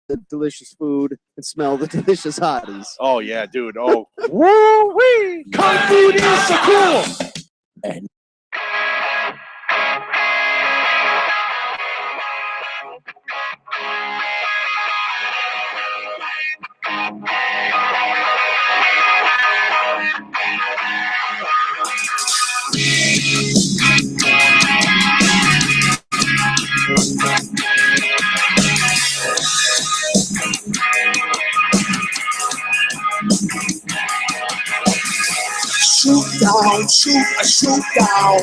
the delicious food and smell the delicious hotties. Oh, yeah, dude. Oh, woo-wee! Kung Fu is so cool! And shoot down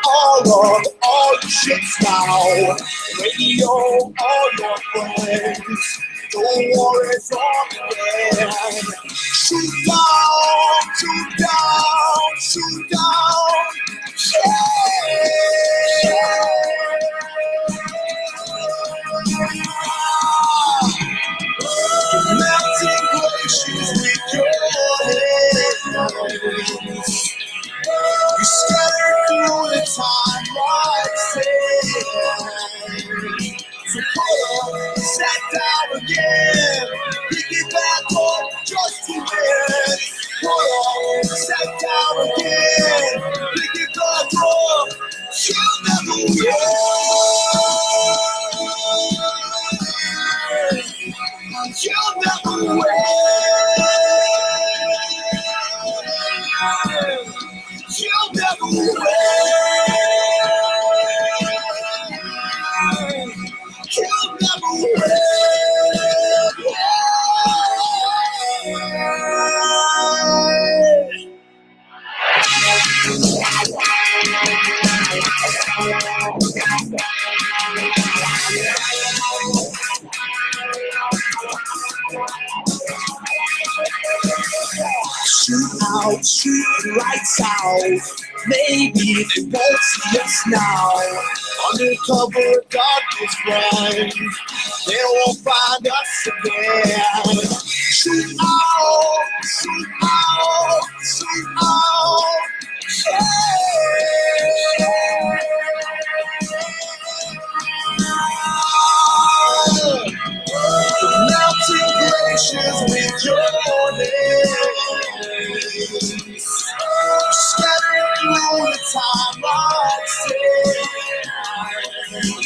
all your shits now. Radio, all your friends. Don't worry, it's on again. Shoot down, melting glaciers with your hands. You scattered through the time like sand. So pull up, sat down again. Pick it back up just to win. Pull up, sat down again. Pick it back up, you'll never win. You'll never win. You'll never win. You'll never win. Shoot lights out. Maybe they won't see us now. Undercover darkness blind. They won't find us again. Shoot out. Melting glaciers with your names. Scattering through the time like sand.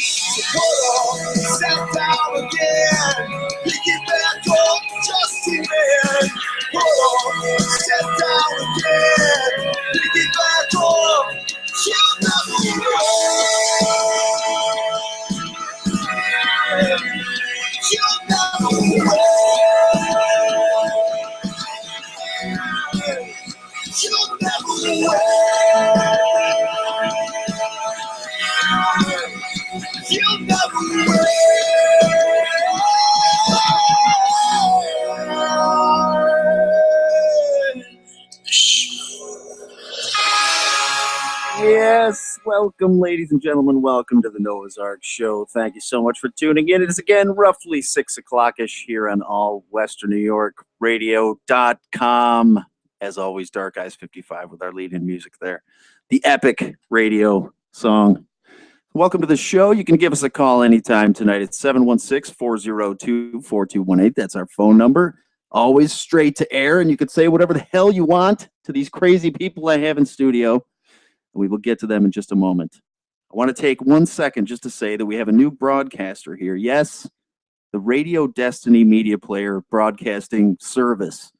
So pull up, step down again. Pick it back up just to win. Pull up, step down again. Pick it back up. You'll never win. You'll never win. You'll never win. You'll never win. yes, welcome, ladies and gentlemen. Welcome to the Noah's Ark Show. Thank you so much for tuning in. It is again roughly 6 o'clock-ish here on all Western New York radio.com. As always, Dark Eyes 55 with our lead-in music there. The epic radio song. Welcome to the show. You can give us a call anytime tonight at 716-402-4218. That's our phone number. Always straight to air, and you can say whatever the hell you want to these crazy people I have in studio. We will get to them in just a moment. I want to take 1 second just to say that we have a new broadcaster here. Yes, the Radio Destiny Media Player broadcasting service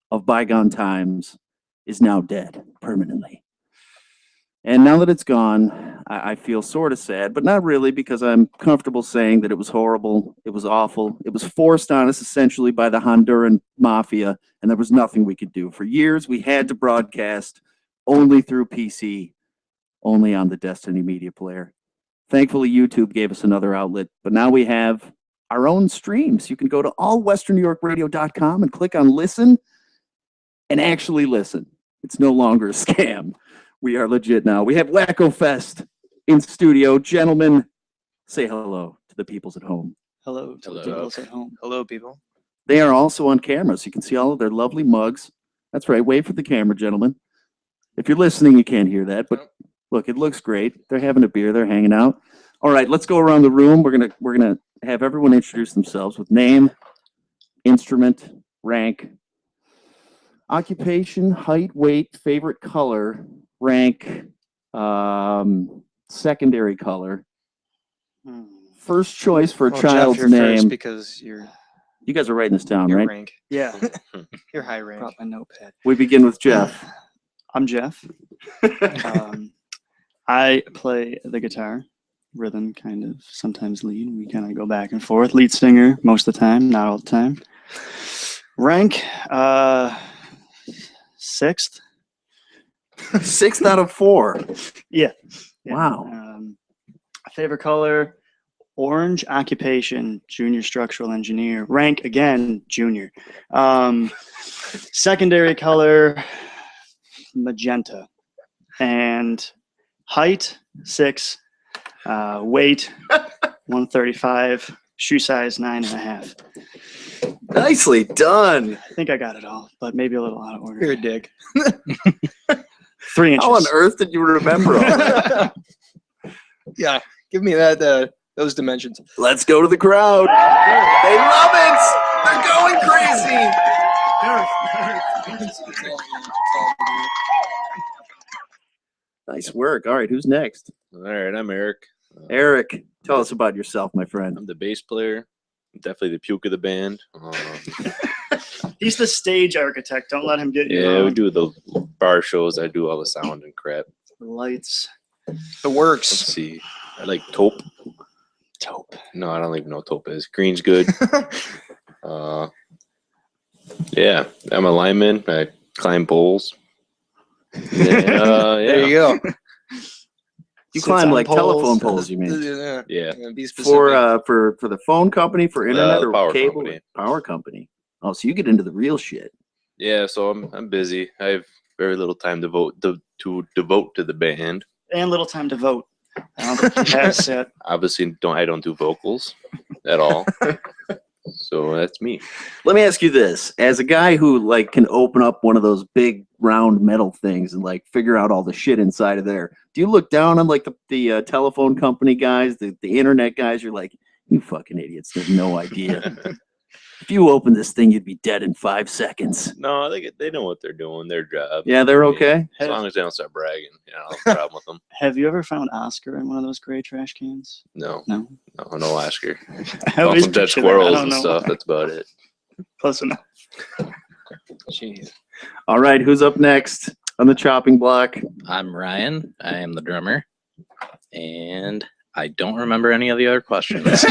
of bygone times is now dead permanently. And now that it's gone, I feel sort of sad, but not really, because I'm comfortable saying that it was horrible, it was awful, it was forced on us essentially by the Honduran mafia, and there was nothing we could do. For years, we had to broadcast only through PC, only on the Destiny Media Player. Thankfully, YouTube gave us another outlet, but now we have our own streams. You can go to allwesternnewyorkradio.com and click on listen and actually listen. It's no longer a scam. We are legit now. We have Wacko Fest in studio. Gentlemen, say hello to the peoples at home. Hello to the peoples at home. Hello, people. They are also on camera, so you can see all of their lovely mugs. That's right. Wave for the camera, gentlemen. If you're listening, you can't hear that, but look, it looks great. They're having a beer. They're hanging out. All right, let's go around the room. We're gonna have everyone introduce themselves with name, instrument, rank, occupation, height, weight, favorite color, rank, secondary color. First choice for a Well, child's Jeff, you're first name. because you're You guys are writing this down, your right? rank. Yeah. You're high rank. Brought my notepad. We begin with Jeff. I'm Jeff. I play the guitar, rhythm, kind of, sometimes lead. We kind of go back and forth. Lead singer most of the time, not all the time. Rank, 6th. 6th out of 4. Yeah. Wow. Favorite color, orange. Occupation, junior structural engineer. Rank, again, junior. Secondary color, magenta. And height, 6. Weight, 135. Shoe size, 9.5. Nicely done. I think I got it all, but maybe a little out of order. You're a dick. 3 inches. How on earth did you remember all that? Yeah, give me that those dimensions. Let's go to the crowd. They love it. They're going crazy. Nice work. All right, who's next? All right, I'm Eric. Eric, tell us about yourself, my friend. I'm the bass player. I'm definitely the puke of the band. He's the stage architect. Don't let him get you Yeah, we wrong. do the bar shows. I do all the sound and crap. The lights. The Let's works. see. I like taupe. Taupe. No, I don't even know what taupe is. Green's good. Yeah, I'm a lineman. I climb poles. There you go. You Sits climb on like poles. telephone poles, you mean? Yeah. Yeah. Be specific. For the phone company, for internet the or power cable? company. Power company. Oh, so you get into the real shit. Yeah, so I'm busy. I have very little time to devote to the band. And little time to vote. I don't think he has it. Obviously, I don't do vocals at all. So that's me. Let me ask you this: as a guy who like can open up one of those big round metal things and like figure out all the shit inside of there, do you look down on like the telephone company guys, the internet guys? You're like, you fucking idiots have no idea. If you open this thing, you'd be dead in 5 seconds. No, they know what they're doing. Their job. Yeah, they're okay. As long as they don't start bragging, I don't have a problem with them. Have you ever found Oscar in one of those gray trash cans? No, No. no Oscar. I always Some dead picture that. I squirrels don't and know stuff. why. That's about it. Close enough. Jeez. All right, who's up next on the chopping block? I'm Ryan. I am the drummer. And I don't remember any of the other questions.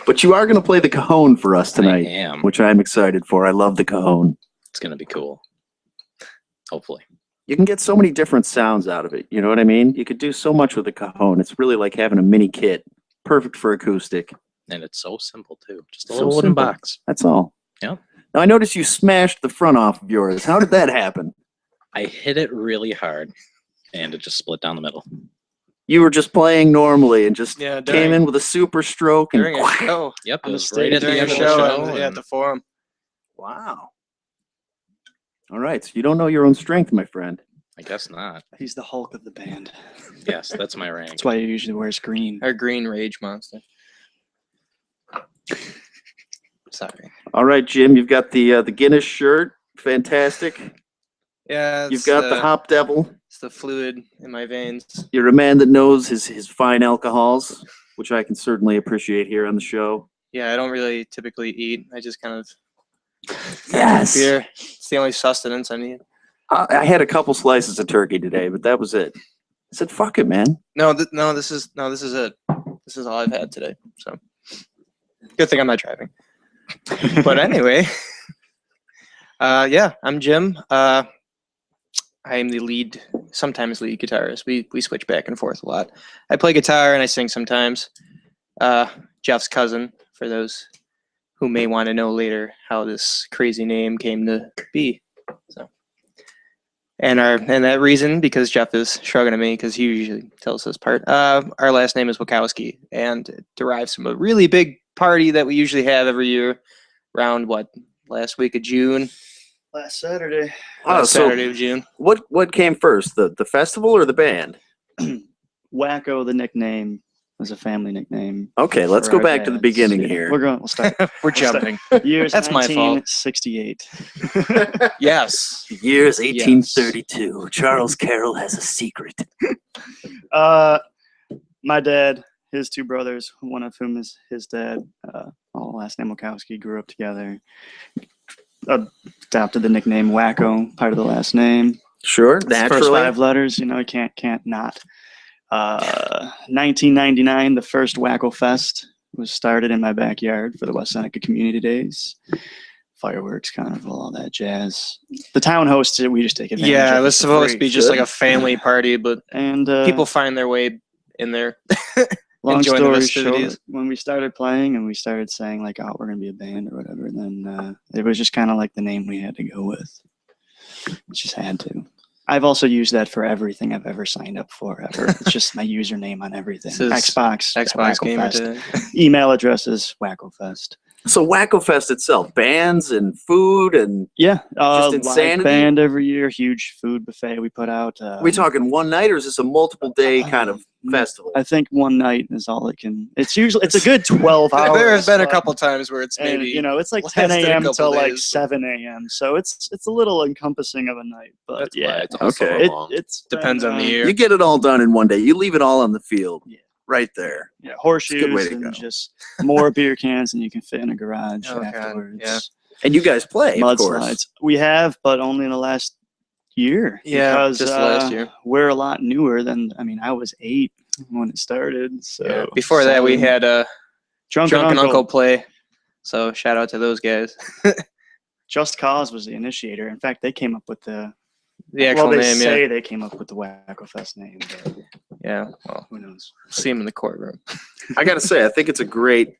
But you are going to play the cajon for us I tonight, am. which I'm excited for. I love the cajon. It's going to be cool. Hopefully. You can get so many different sounds out of it. You know what I mean? You could do so much with the cajon. It's really like having a mini kit, perfect for acoustic. And it's so simple, too. Just a So little wooden simple. box. That's all. Yep. Now, I noticed you smashed the front off of yours. How did that happen? I hit it really hard, and it just split down the middle. You were just playing normally and just Yeah, came in with a super stroke and during a show. Yep, On it the was stage right at the During a end of the show, show. at and the forum. wow. All right, so you don't know your own strength, my friend. I guess not. He's the Hulk of the band. Yes, that's my rank. That's why he usually wears green. Our green rage monster. Sorry. All right, Jim, you've got the Guinness shirt. Fantastic. Yeah. You've got the Hop Devil. It's the fluid in my veins. You're a man that knows his fine alcohols, which I can certainly appreciate here on the show. Yeah, I don't really typically eat. I just kind of Yes. beer. It's the only sustenance I need. I had a couple slices of turkey today, but that was it. I said, "Fuck it, man." No, this is it. This is all I've had today. So good thing I'm not driving. But anyway, yeah, I'm Jim. I am the lead, sometimes lead guitarist. We switch back and forth a lot. I play guitar and I sing sometimes. Jeff's cousin, for those who may want to know later how this crazy name came to be. So, and that reason, because Jeff is shrugging at me because he usually tells this part. Our last name is Wacko, and it derives from a really big party that we usually have every year around last week of June. Last Saturday. Last so Saturday of June. what came first, the festival or the band? Wacko, the nickname. as a family nickname. Okay, let's for go our back to the dads. beginning Yeah, here. We'll start. We're jumping. Years That's my fault. 1968. Yes. The year is 1832. Charles Carroll has a secret. My dad, his two brothers, one of whom is his dad, all last name Wachowski, grew up together. Adopted the nickname Wacko, part of the last name. Sure, It's naturally. First 5 letters, you know, you can't not. 1999, the first Wacko Fest was started in my backyard for the West Seneca Community Days. Fireworks, carnival, all that jazz. The town hosts it. We just take advantage. Yeah, of it was for supposed free. to be just Good. like a family party, but And people find their way in there. long enjoy the story festivities. short, when we started playing and we started saying like, "Oh, we're gonna be a band" or whatever, then it was just kind of like the name we had to go with. Just had to. I've also used that for everything I've ever signed up for ever. It's just my username on everything. This is Xbox Xbox Wacko Gamer Fest. Tag. Email addresses Wacko Fest. So Wacko Fest itself, bands and food, and Yeah, Just live insanity? band every year. Huge food buffet we put out. we talking one night, or is this a multiple day kind of festival? I think one night is all it can. It's a good 12 hours. There have been a but- couple times where it's and, maybe you know, it's like 10 lasted a a.m. couple till like days. 7 a.m. So it's a little encompassing of a night, but That's why yeah, it's also Okay. long. it's depends been, on the year. You get it all done in one day. You leave it all on the field, Yeah. right there. Yeah, good way horseshoes to go. and just more beer cans than you can fit in a garage Oh, God, afterwards. yeah. And you guys play, of course. Mudslides. We have, but only in the last year. Yeah, because, just last year. We're a lot newer than. I mean, I was 8 when it started. So Yeah. Before that, we 7. had a Drunken Drunken Uncle. Uncle play. So shout out to those guys. Just Cause was the initiator. In fact, they came up with the Actual they name, say yeah. they came up with the Wacko Fest name, but Yeah, well, who knows? see him in the courtroom. I gotta say, I think that's a great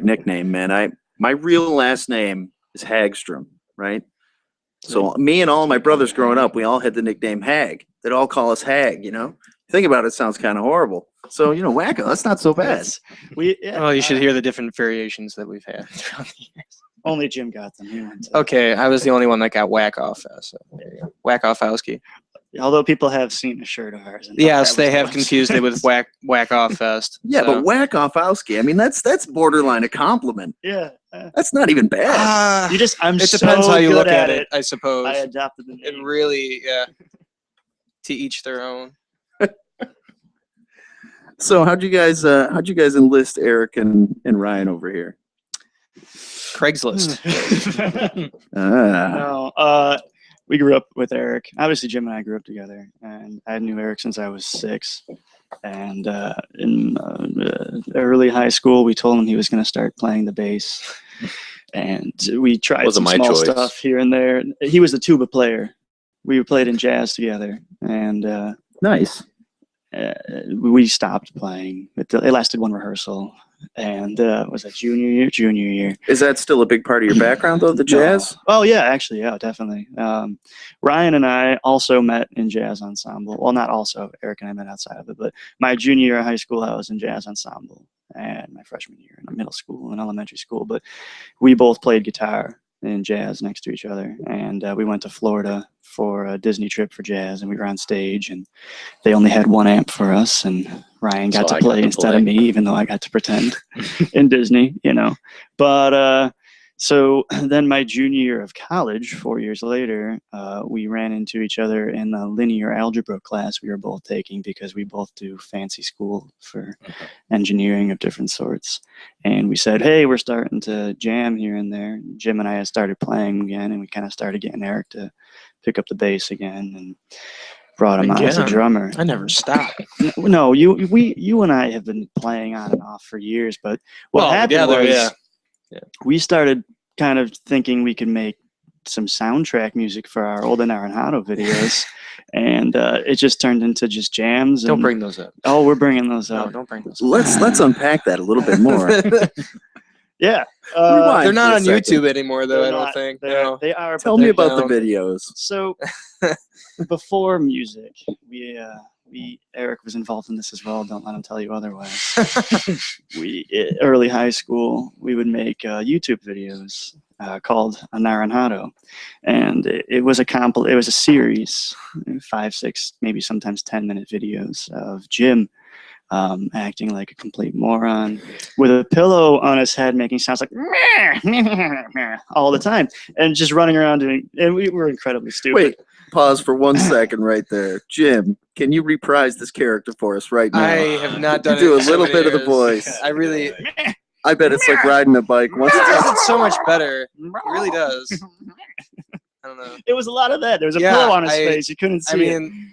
nickname, man. My real last name is Hagstrom, right? So me and all my brothers growing up, we all had the nickname Hag. They'd all call us Hag, you know? Think about it, it sounds kind of horrible. So, you know, Wacko, that's not so bad. Well, you should hear the different variations that we've had throughout the years. Only Jim got them. He went to- Okay, I was the only one that got whack off. So there you go. Whack offowski. Although people have seen a shirt of ours. and thought Yes, that they was the have one. confused it with whack off fest. Yeah, so. but Whack Offowski, I mean, that's borderline a compliment. Yeah. That's not even bad. You just, I'm it so depends how you good look at it. it, I suppose. I adopted the It name. really, yeah. To each their own. So how'd you guys enlist Eric and Ryan over here? Craigslist. Ah, No, we grew up with Eric. Obviously, Jim and I grew up together, and I knew Eric since I was 6. And in early high school, we told him he was going to start playing the bass, and we tried Wasn't some my small choice. stuff here and there. He was the tuba player. We played in jazz together, and nice. we stopped playing. It lasted one rehearsal, and was that junior year. Is that still a big part of your background, though, the jazz? No. Oh yeah, actually, yeah, definitely. Ryan and I also met in jazz ensemble. Well, not also. Eric and I met outside of it, but my junior year of high school, I was in jazz ensemble, and my freshman year in middle school and elementary school. But we both played guitar in jazz next to each other, and we went to Florida for a Disney trip for jazz, and we were on stage, and they only had one amp for us, and Ryan got So to I got play to instead play. of me, even though I got to pretend in Disney, you know. But so then my junior year of college, 4 years later, we ran into each other in the linear algebra class we were both taking because we both do fancy school for engineering of different sorts. And we said, hey, we're starting to jam here and there. Jim and I had started playing again, and we kind of started getting Eric to pick up the bass again and brought him on as a Again? drummer. I never stopped. No, you and I have been playing on and off for years, but what Well, happened together, was yeah. we started kind of thinking we could make some soundtrack music for our old Arenado videos, and it just turned into just jams. Don't and- bring those up. Oh, we're bringing those No, up. don't bring those up. Let's unpack that a little bit more. Yeah, Rewind. They're not for a on second. YouTube anymore, though, they're I don't not- think. they're- No. They are. but Tell me they're about down. the videos. So before music, we Eric was involved in this as well. Don't let him tell you otherwise. Early high school, we would make YouTube videos called Anaranjado, and it was a series, 5, 6, maybe sometimes 10-minute videos of Jim acting like a complete moron, with a pillow on his head, making sounds like all the time, and just running around doing. And we were incredibly stupid. Wait, pause for 1 second right there. Jim, can you reprise this character for us right now? I have not done You do it a in so little many bit of the years. voice. I really. I bet it's like riding a bike. Once He it's does it so much better. He really does. I don't know. It was a lot of that. There was a Yeah, pillow on his I- face. You couldn't see I it. mean,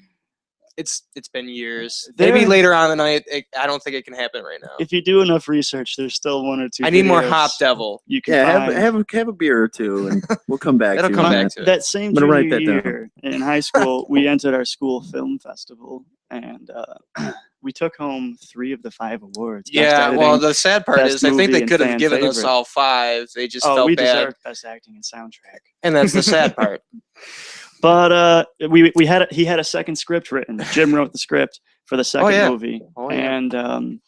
it's been years. There- Maybe later on in the night. I don't think it can happen right now. If you do enough research, there's still one or two. I need more videos Hop Devil. You can yeah, find. have a beer or two, and we'll come back That'll to come you on back that. to it. That same I'm gonna write junior that down. year in high school, we entered our school film festival, and we took home 3 of the 5 awards. Best Yeah, editing. well, the sad part best is I think movie they and could have fan given us favorite. all 5. They just Oh, felt we bad, deserved best acting and soundtrack. and that's the sad part. But we had he had a second script written. Jim wrote the script for the second yeah. movie, Oh, yeah. and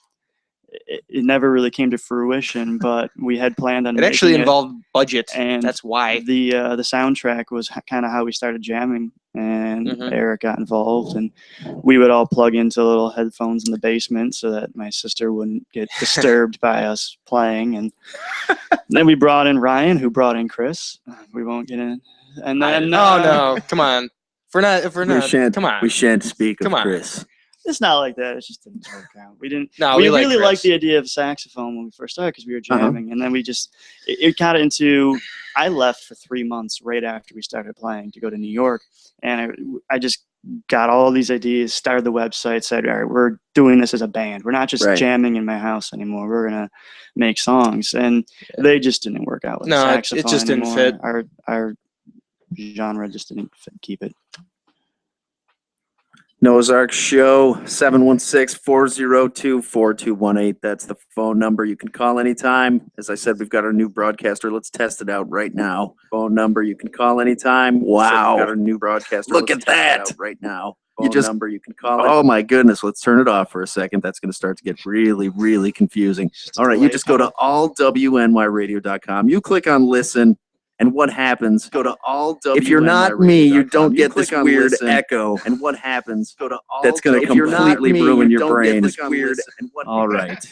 it never really came to fruition. But we had planned on It actually making involved budget. and That's why. the soundtrack was kind of how we started jamming, and Mhm. Eric got involved, and we would all plug into little headphones in the basement so that my sister wouldn't get disturbed by us playing. And then we brought in Ryan, who brought in Chris. We won't get in. And then No, come on. If we're not, come on. We shan't speak Come of on. Chris. it's not like that. It just didn't work out. We didn't. No, we like really Chris. liked the idea of saxophone when we first started because we were Uh-huh. jamming, and then we just it got into. I left for 3 months right after we started playing to go to New York, and I just got all these ideas, started the website, said, all right, we're doing this as a band. We're not just Right. jamming in my house anymore. We're gonna make songs, and they just didn't work out with No, it saxophone just didn't anymore. fit. Our genre just didn't keep it. Noah's Ark Show, 716-402-4218. That's the phone number. You can call anytime. As I said, we've got our new broadcaster. Let's test it out right now. Phone number, you can call anytime. Wow. We've got our new broadcaster. Look Let's at test it that. out right now. Phone You just number, you can call. Oh my goodness. Let's turn it off for a second. That's going to start to get really, really confusing. All right. You just go to allwnyradio.com. You click on listen. And what happens? Go to all. If you're not me, you don't get this weird echo. And what happens? Go to all. That's going to completely ruin your brain. All right.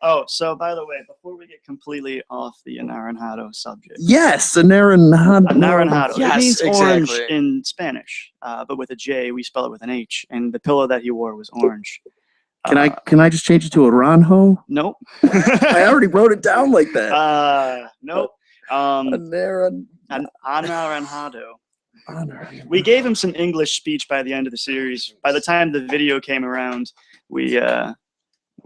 Oh, so by the way, before we get completely off the Anaranjado subject. Yes, Anaranjado. Anaranjado. Yes, It means orange exactly. in Spanish, but with a J, we spell it with an H. And the pillow that he wore was orange. Can I just change it to Aranjo? Nope. I already wrote it down like that. Nope. Anaranjado. Anaranjado. We gave him some English speech by the end of the series. By the time the video came around,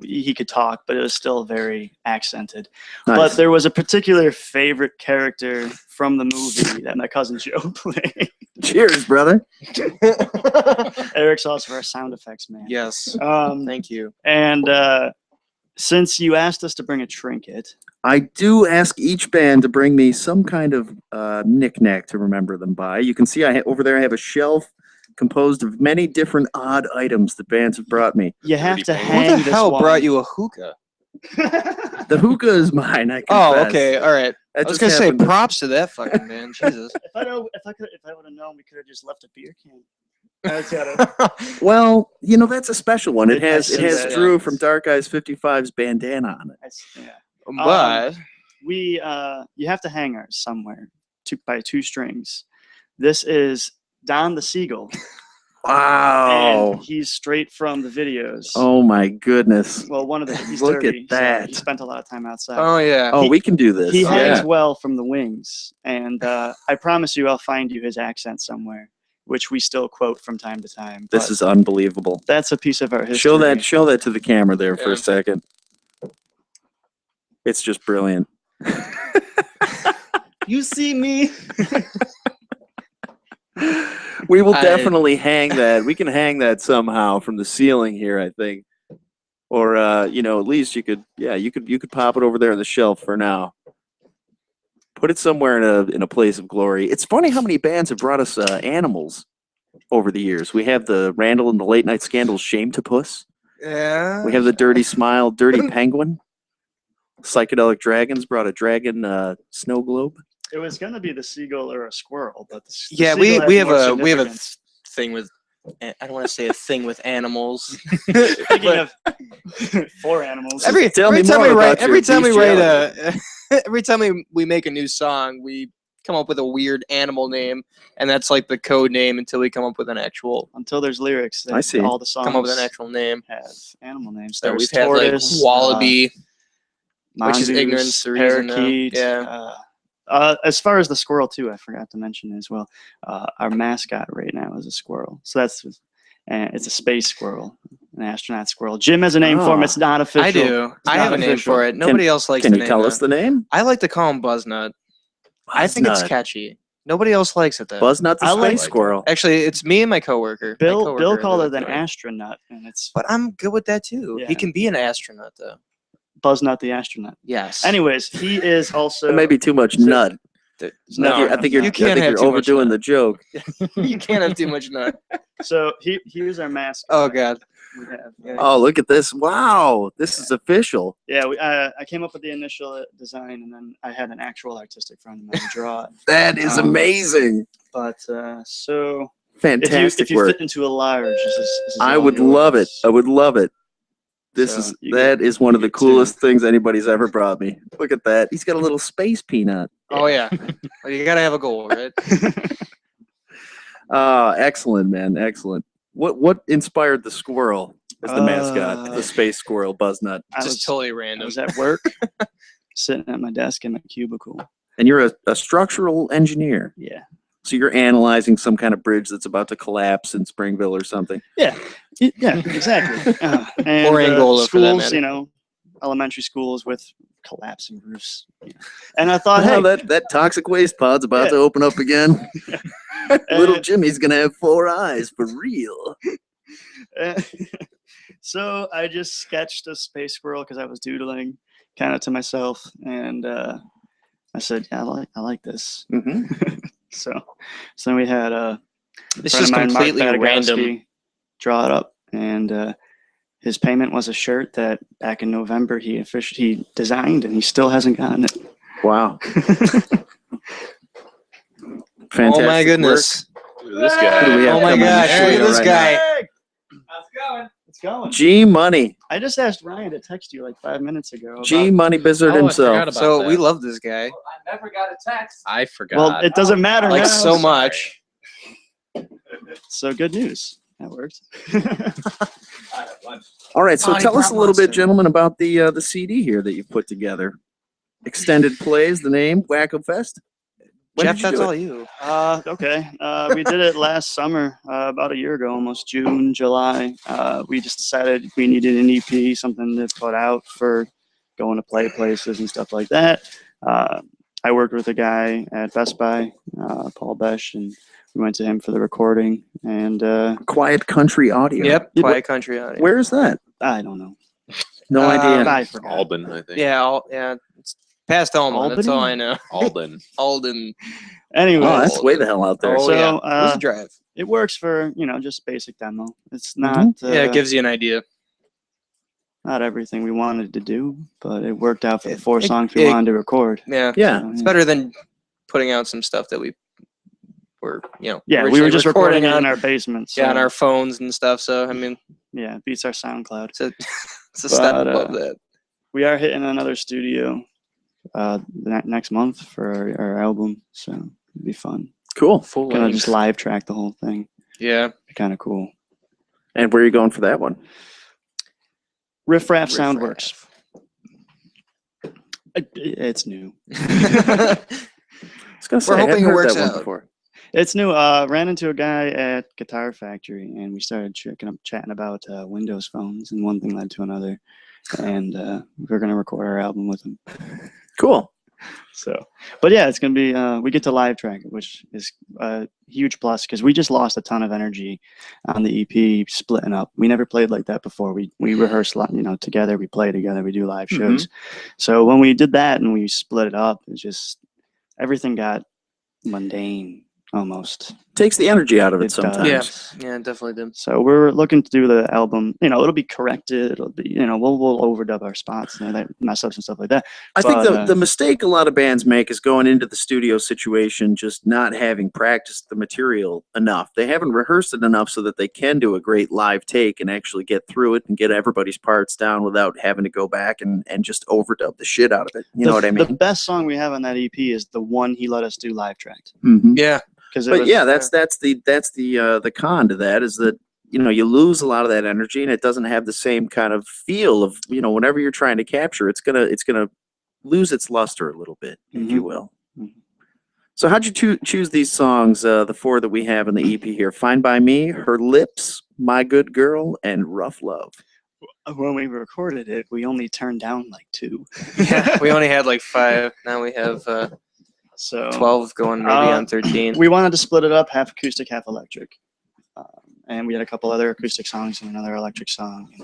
he could talk, but it was still very accented. Nice. But there was a particular favorite character from the movie that my cousin Joe played. Cheers, brother. Eric's also our sound effects man. Yes. Um, Thank you. and since you asked us to bring a trinket, I do ask each band to bring me some kind of knick-knack to remember them by. You can see over there I have a shelf composed of many different odd items that bands have brought me. you have to Who hang the this hell one. brought you a hookah? The hookah is mine, I confess. Oh, okay. All right. That I was just gonna say happened to- props to that fucking man. Jesus. If I would have known, we could have just left a beer can. That's gotta, Well, that's a special one. It has I see that. Drew from Dark Eyes 55's bandana on it. yeah. But You have to hang ours somewhere by 2 strings. This is Don the Seagull. Wow. And he's straight from the videos. Oh my goodness. Well, one of the he's Look at 30, so that. he spent a lot of time outside. oh yeah. Oh, we can do this. He hangs Yeah. well from the wings, and I promise you, I'll find you his accent somewhere, which we still quote from time to time. This but is unbelievable. that's a piece of our history. Show that to the camera there for Yeah. a second. It's just brilliant. You see me. We will I- definitely hang that. We can hang that somehow from the ceiling here, I think. Or at least you could pop it over there on the shelf for now. Put it somewhere in a place of glory. It's funny how many bands have brought us animals over the years. We have the Randall and the Late Night Scandals Shametopus. Yeah. We have the Dirty Smile, Dirty Penguin. Psychedelic Dragons brought a dragon snow globe. It was gonna be the seagull or a squirrel, but the Yeah, seagull has we have more a significance. thing with I don't want to say a thing with animals. Speaking of 4 animals. Every Tell me time more we write, about your every time we write bestiality. every time we make a new song, we come up with a weird animal name, and that's like the code name until we come up with an actual Until there's lyrics, I see. all the songs come up with an actual name. have animal names. So There's we've had like tortoise, wallaby, which is mongoose, ignorance to reason now. parakeet. Yeah. As far as the squirrel too, I forgot to mention as well. Our mascot right now is a squirrel. So it's a space squirrel, an astronaut squirrel. Jim has a name for him. It's not official. I do. It's I not have a name official. for it. Nobody else likes Can the you name. tell us the name? I like to call him Buzznut. I think it's Buzznut. catchy. Nobody else likes it though. Buzznut the I like space squirrel. Actually, it's me and my coworker. My Bill coworker called that it an like it. astronaut, and it's But I'm good with that too. Yeah. He can be an astronaut though. Buzznut the astronaut. Yes. Anyways, he is also That may be too much nut. No, I think you're you can't have you're too much overdoing nut. the joke. You can't have too much nut. So here's our mascot. Oh god. We have, Oh, look at this! Wow, this is official. yeah, I came up with the initial design, and then I had an actual artistic friend of mine draw it. That is amazing. But so Fantastic if you work. fit into a large, this is I all would love it. yours. I would love it. This So is you that get- is one of you the get two. coolest things anybody's ever brought me. Look at that. He's got a little space peanut. Oh yeah. Well, you gotta have a goal, right? Excellent, man. Excellent. What inspired the squirrel as the mascot? The space squirrel, Buzznut. Just totally I random. was at work, sitting at my desk in my cubicle. And you're a structural engineer. Yeah. So you're analyzing some kind of bridge that's about to collapse in Springville or something. Yeah, exactly. And, Or Angola, for that schools, matter. Elementary schools with collapsing roofs. And I thought, Oh, hey, that toxic waste pod's about Yeah. to open up again. Little and- Jimmy's gonna have 4 eyes for real. so I just sketched a space squirrel because I was doodling kind of to myself, and I said, yeah, I like this. Mm-hmm. So then we had It's friend just of mine, Mark completely random. Badagowski, draw it up, and his payment was a shirt that back in November he designed, and he still hasn't gotten it. Wow. Fantastic Oh my work. goodness. Look at this Who do guy. we have Oh my coming in the gosh, look at studio this right guy. It's going. G Money. I just asked Ryan to text you like 5 minutes ago. G Money Bizzard Oh, I forgot himself. about So we that. love this guy I forgot. Well, it doesn't matter like now. so much. So good news. That worked. All right, so Oh, he tell us brought a little bit, Monster. gentlemen, about the CD here that you put together. Extended Plays, the name, Wacko Fest. When Jeff, did you that's do all it? you. Okay. We did it last summer, about a year ago, almost June, July. We just decided we needed an EP, something to put out for going to play places and stuff like that. I worked with a guy at Best Buy, Paul Besh, and we went to him for the recording. And Quiet Country Audio. Yep. Yeah, Quiet Country Audio. Where is that? I don't know. No idea. I forgot. Alden, I think. Yeah. It's past Alma. That's all I know. Alden. Alden. Anyway, Oh, that's way the hell out there. Oh So, yeah. It was uh, a drive. it works for, just basic demo. It's not Yeah, it gives you an idea. not everything we wanted to do, but it worked out for the It- 4 it- songs we it- wanted to record. Yeah. Yeah. So, It's better than putting out some stuff that we were, Yeah, we were originally just recording it on in our basement. So, yeah, on our phones and stuff. So I mean, yeah, it beats our SoundCloud. it's a, it's a step But, above that. We are hitting another studio next month for our album, so it'll be fun. Cool. Full Gonna length. just live track the whole thing. Yeah. Be kind of cool. And where are you going for that one? Riff Raff Riff Soundworks. It's new. I was gonna say, We're I hadn't hoping it heard works that one out. before. It's new. Ran into a guy at Guitar Factory, and we started chatting about Windows phones, and one thing led to another. And we're gonna record our album with him. Cool. So, but yeah, it's gonna be. We get to live track it, which is a huge plus because we just lost a ton of energy on the EP splitting up. We never played like that before. We rehearse a lot, together. We play together. We do live shows. So when we did that and we split it up, it's just everything got mundane almost. Takes the energy out of it It does. sometimes. Yeah, definitely do. So we're looking to do the album. It'll be corrected. It'll be, we'll overdub our spots and that mess ups and stuff like that. I think But, the mistake a lot of bands make is going into the studio situation just not having practiced the material enough. They haven't rehearsed it enough so that they can do a great live take and actually get through it and get everybody's parts down without having to go back and just overdub the shit out of it. You know what I mean? The best song we have on that EP is the one he let us do live tracked. Mm-hmm. Yeah. But yeah, that's the con to that is that you lose a lot of that energy and it doesn't have the same kind of feel of whenever you're trying to capture it's gonna lose its luster a little bit, if you will. Mhm. So how'd you choose these songs? The 4 that we have in the EP here: "Fine by Me," "Her Lips," "My Good Girl," and "Rough Love." When we recorded it, we only turned down like 2. Yeah, we only had like 5. Now we have So 12 going maybe on 13. we wanted to split it up, half acoustic, half electric. And we had a couple other acoustic songs and another electric song. And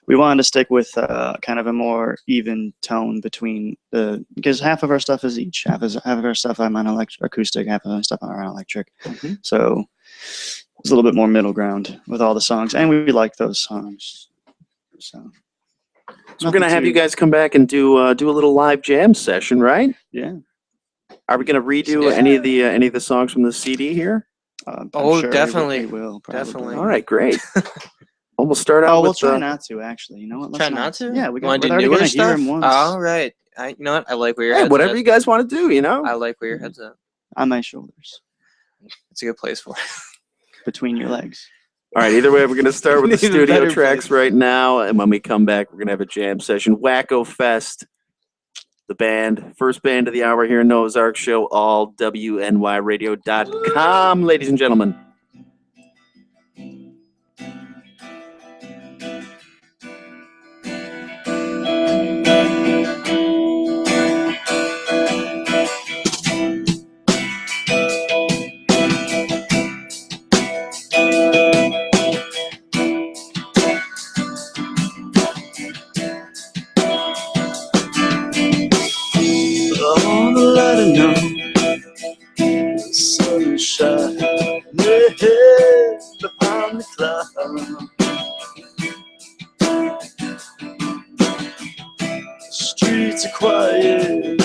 we wanted to stick with kind of a more even tone between because half of our stuff is each. Half of our stuff I'm on acoustic, half of our stuff I'm on electric. Mm-hmm. So it's a little bit more middle ground with all the songs, and we like those songs. So we're gonna have you guys come back and do a little live jam session, right? Yeah. Are we gonna redo any of the songs from the CD here? I'm Oh, sure definitely. we will. Probably. Definitely. All right, great. Well, we'll start out We'll with try not to, actually. You know what? Try not to? Yeah, You we're want to do already newer gonna hear stuff? him once. All right. You know what? I like where your head's whatever at. you guys want to do, I like where your head's at. On my shoulders. It's a good place for it. Between your legs. All right, either way, we're going to start with the Need a studio better tracks place. right now, and when we come back, we're going to have a jam session. Wacko Fest, the band, first band of the hour here in Noah's Ark Show, all WNYradio.com, ladies and gentlemen. Sunshine behind the clouds. Streets are quiet,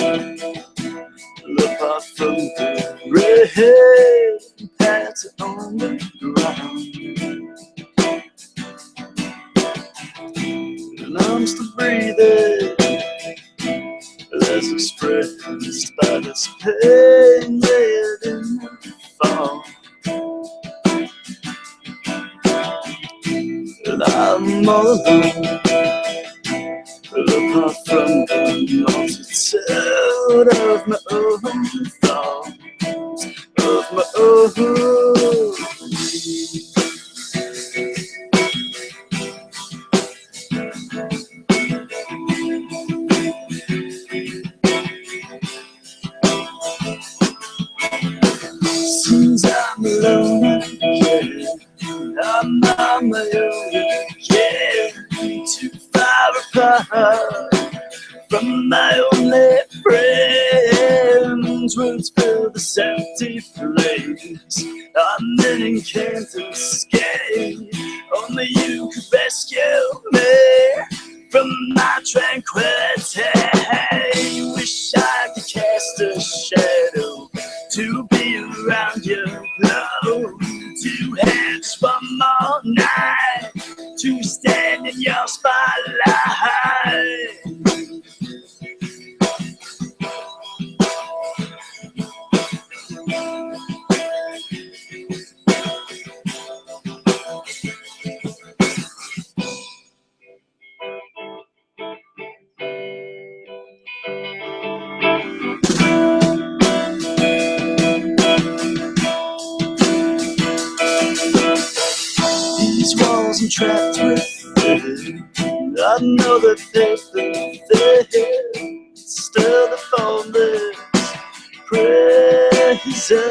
apart from the rain pads on the ground. And I'm still breathing, as expressed by this pain laid in the fall. And I'm all alone, apart from the multitude of my own thoughts, of my own. Since I'm alone again, I'm on my own again, too far apart from my only friends. Words fill this empty place, I'm in can't escape. Only you could rescue me from my tranquility. Wish I could cast a shadow to be around your glow, 2 hands one more night, to stand in your spotlight. These walls I'm trapped within, I know that they've been there, still the formless prison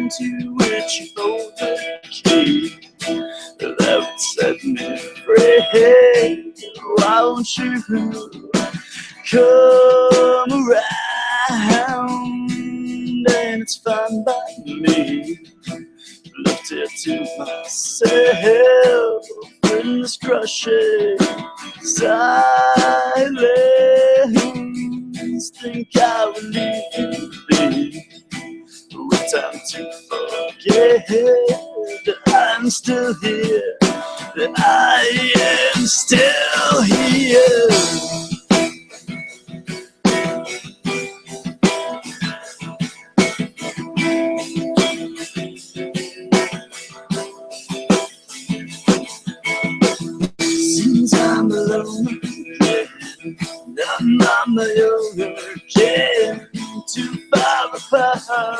to which you hold the key that would set me free. Why won't you come around and it's fine by me. Left it to myself in this crushing silence. Think I will leave you be with time to forget that I'm still here, that I am still here. Since I'm alone again, I'm on my own again, too far apart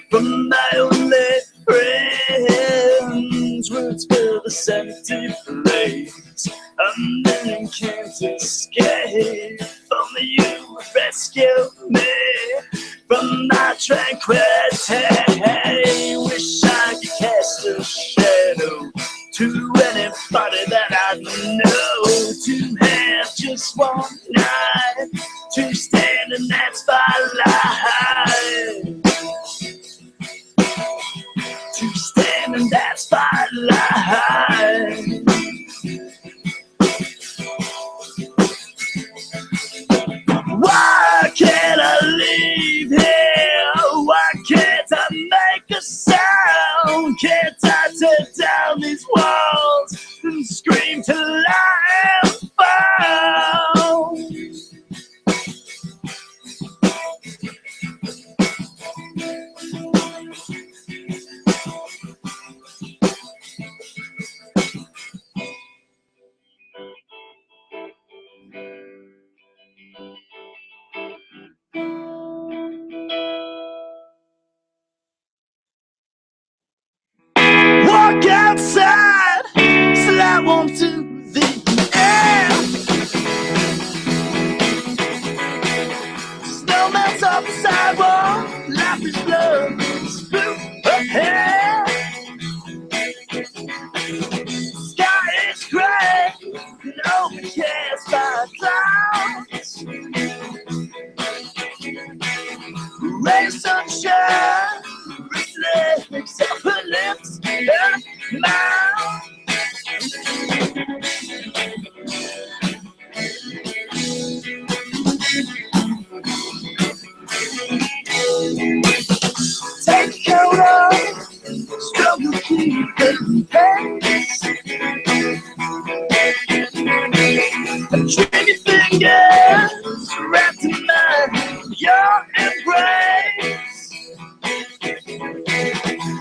from my only friends. Words fill this empty place, and then can't escape. Only you rescue me from my tranquility. Wish I could cast a shadow to anybody that I know, to have just one night to stand in that spotlight, to stand in that spotlight. Why can't I leave here? Why can't I make a sound? Can't I tear down these walls and scream till I am found? Walk outside, slide warm to the air. Snow melts off the sidewalk, life is blood, spook ahead. Sky is gray, no one cares by clouds. Rain, sunshine, reflects off her lips, her mouth. Take your coat off, struggle to keep the pace. Trim your fingers, wrapped in your embrace.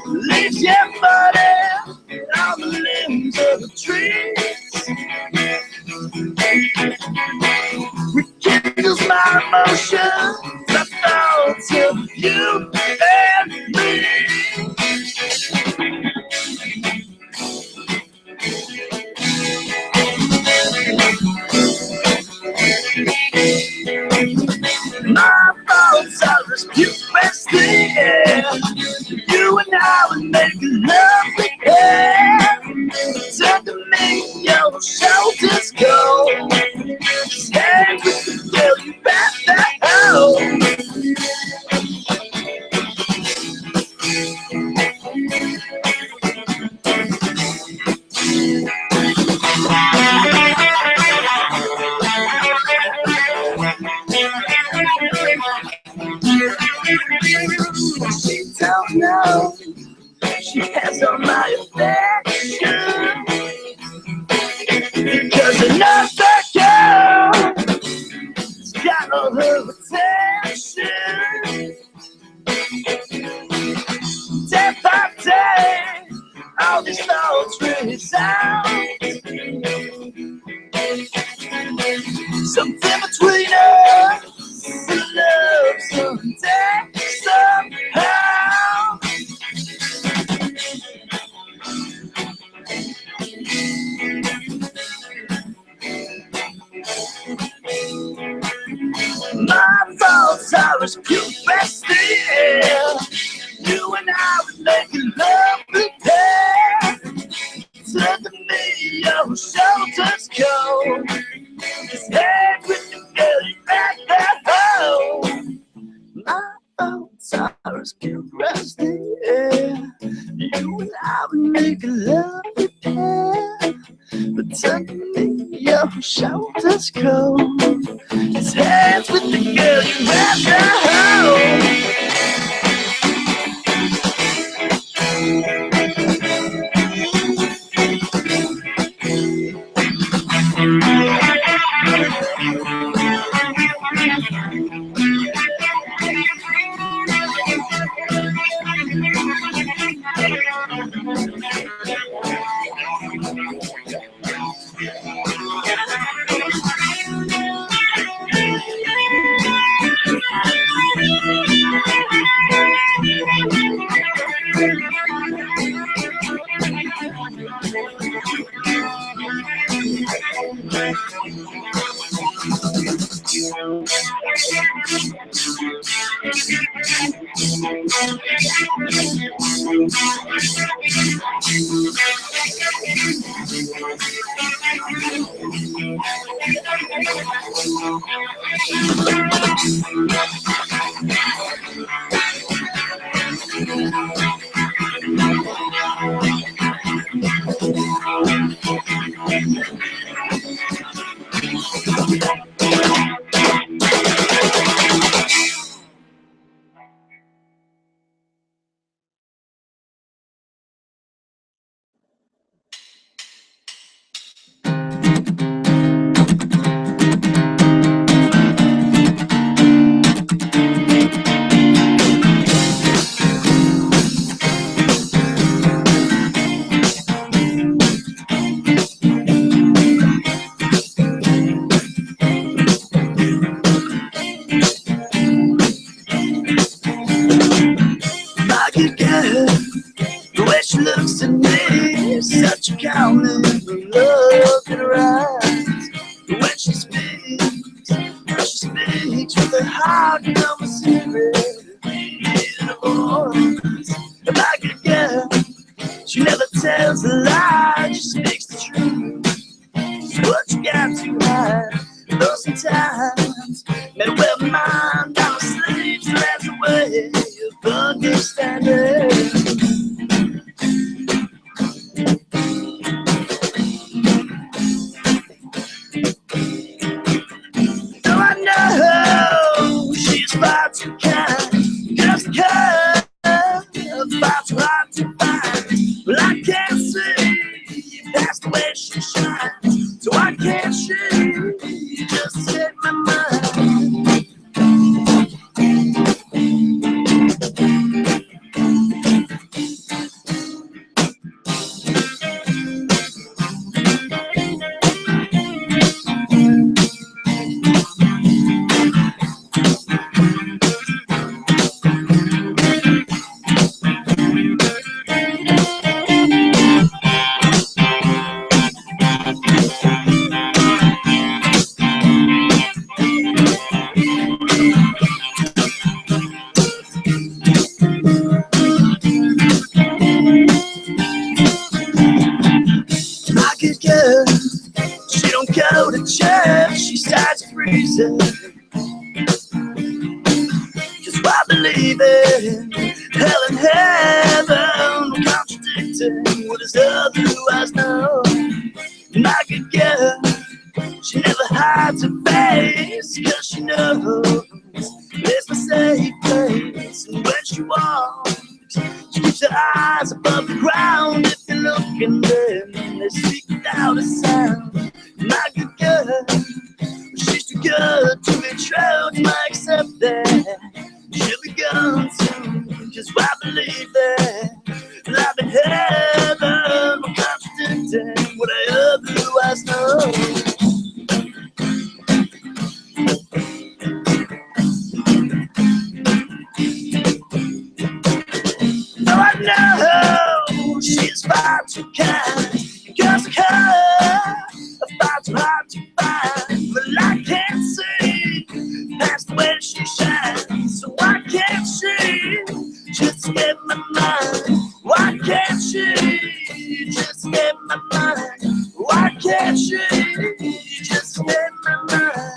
Leaves your body on the limbs of the trees. Rekindles my emotions, my thoughts of you and me. My thoughts are as pure as the air. You and I would make a lovely pair. Turn to me, your shoulders go. Stand with the girl you back that home. She don't know she has all my affection, because another girl has got all her attention. Day by day, all these thoughts resound. Something between us, love someday, somehow. My thoughts are as pure as the air. You and I would make a lovely pair. Turn to me, your shoulders cold. Just head with the girl you back at home. My thoughts are first killed rusty air. You and I would make a lovely pair. But suddenly your shoulders cold. His hands with the girl you rather hold. My good girl, the way she looks at me, such a calming look in her eyes. When she speaks with her heart, you know my secret in her voice. My good girl, she never tells a lie, she speaks the truth. It's what you got to hide. Though sometimes, may wear my mind down my sleeves, so that's a way of understanding. Though I know she's far too kind, just because far too hard to find. Well, I can't see past the way she shines, so why can't she just set my mind? My good girl, she don't go to church, she starts freezing. Just why believe in hell and heaven, contradicting what is otherwise known. My good girl, she never hides her face, cause she knows it's my safe place. And when she walks, she keeps her eyes above the ground. If you look in them, they speak without a sound. My good girl, she's too good to be true, to accept that she'll be gone soon. Just why believe that life in heaven will contradicting what I otherwise know. Though I know she's far too kind, because of her, I'm far too hard to find. But I can't see past the way she shines, so why can't she just get my mind? Why can't she just get my mind? Why can't she just get my mind?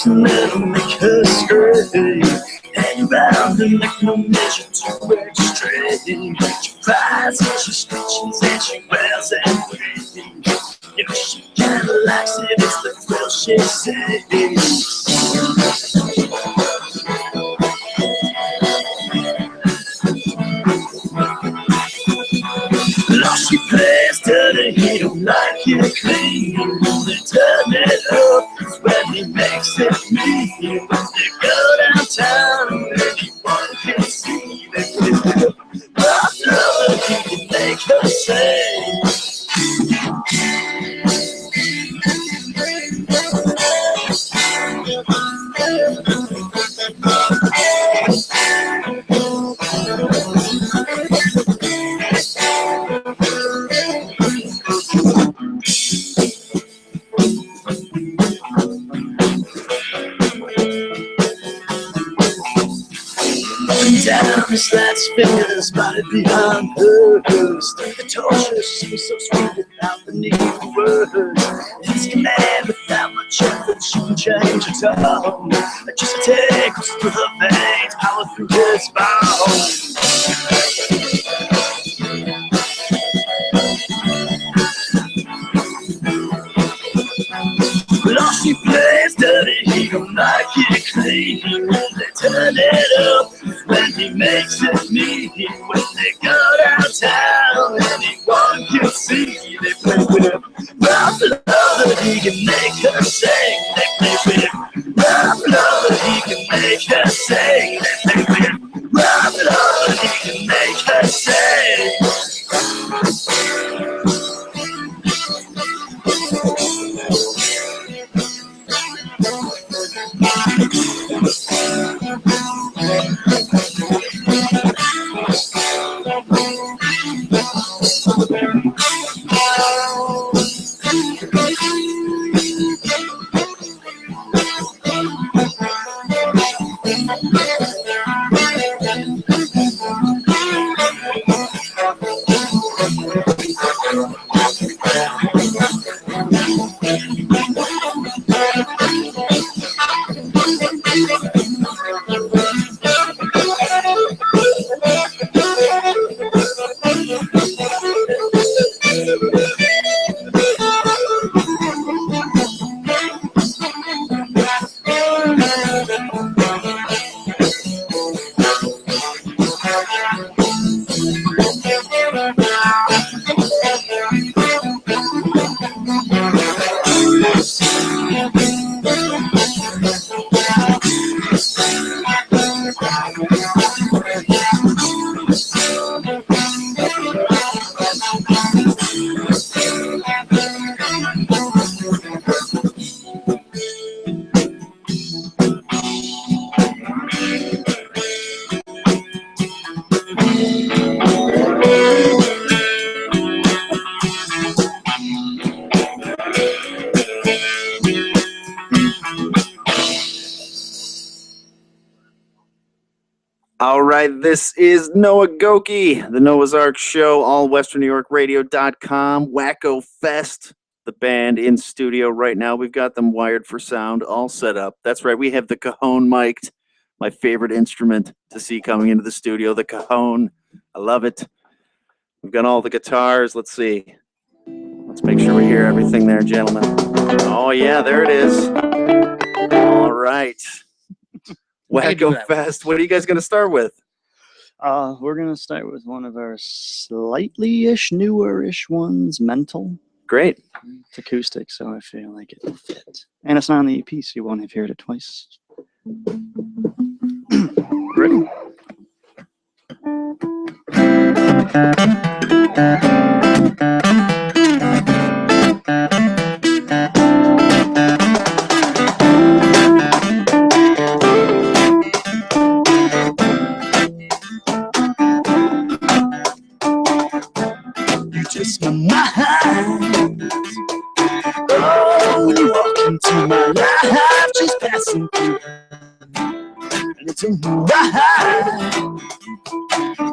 something that'll make her scream. Hang around and make no measure to extreme. She cries and she screeches and she wails and weeps. You know she kinda likes it, it's the thrill she sees. Lost she plays dirty, he don't like it clean. They turn it up when he makes it mean. When they go downtown, everyone can see them. Rough love, he can make her sing. Down his last fingers, spotted behind hers. The torture seems so sweet without the need for words. His command without much effort, she can change her tone. Just tickles through her veins, power through his bones. But all she plays dirty, he don't like it clean. They turn it up when he makes it mean. When they go downtown, anyone can see. They play with him, rough love that he can make her sing. They play with him, rough love that he can make her sing. They play with him, rough love that he can make her sing. All right, this is Noah Goki, the Noah's Ark Show, allwesternnewyorkradio.com, Wacko Fest, the band in studio right now. We've got them wired for sound, all set up. That's right, we have the cajon mic'd, my favorite instrument to see coming into the studio, the cajon. I love it. We've got all the guitars. Let's see. Let's make sure we hear everything there, gentlemen. Oh, yeah, there it is. All right. Wacko Fest. What are you guys going to start with? We're going to start with one of our slightly-ish, newer-ish ones, Mental. Great. It's acoustic, so I feel like it will fit. And it's not on the EP, so you won't have heard it twice. Ready? You twist my mind. Oh, when you walk into my life, just passing through. And it's a ride.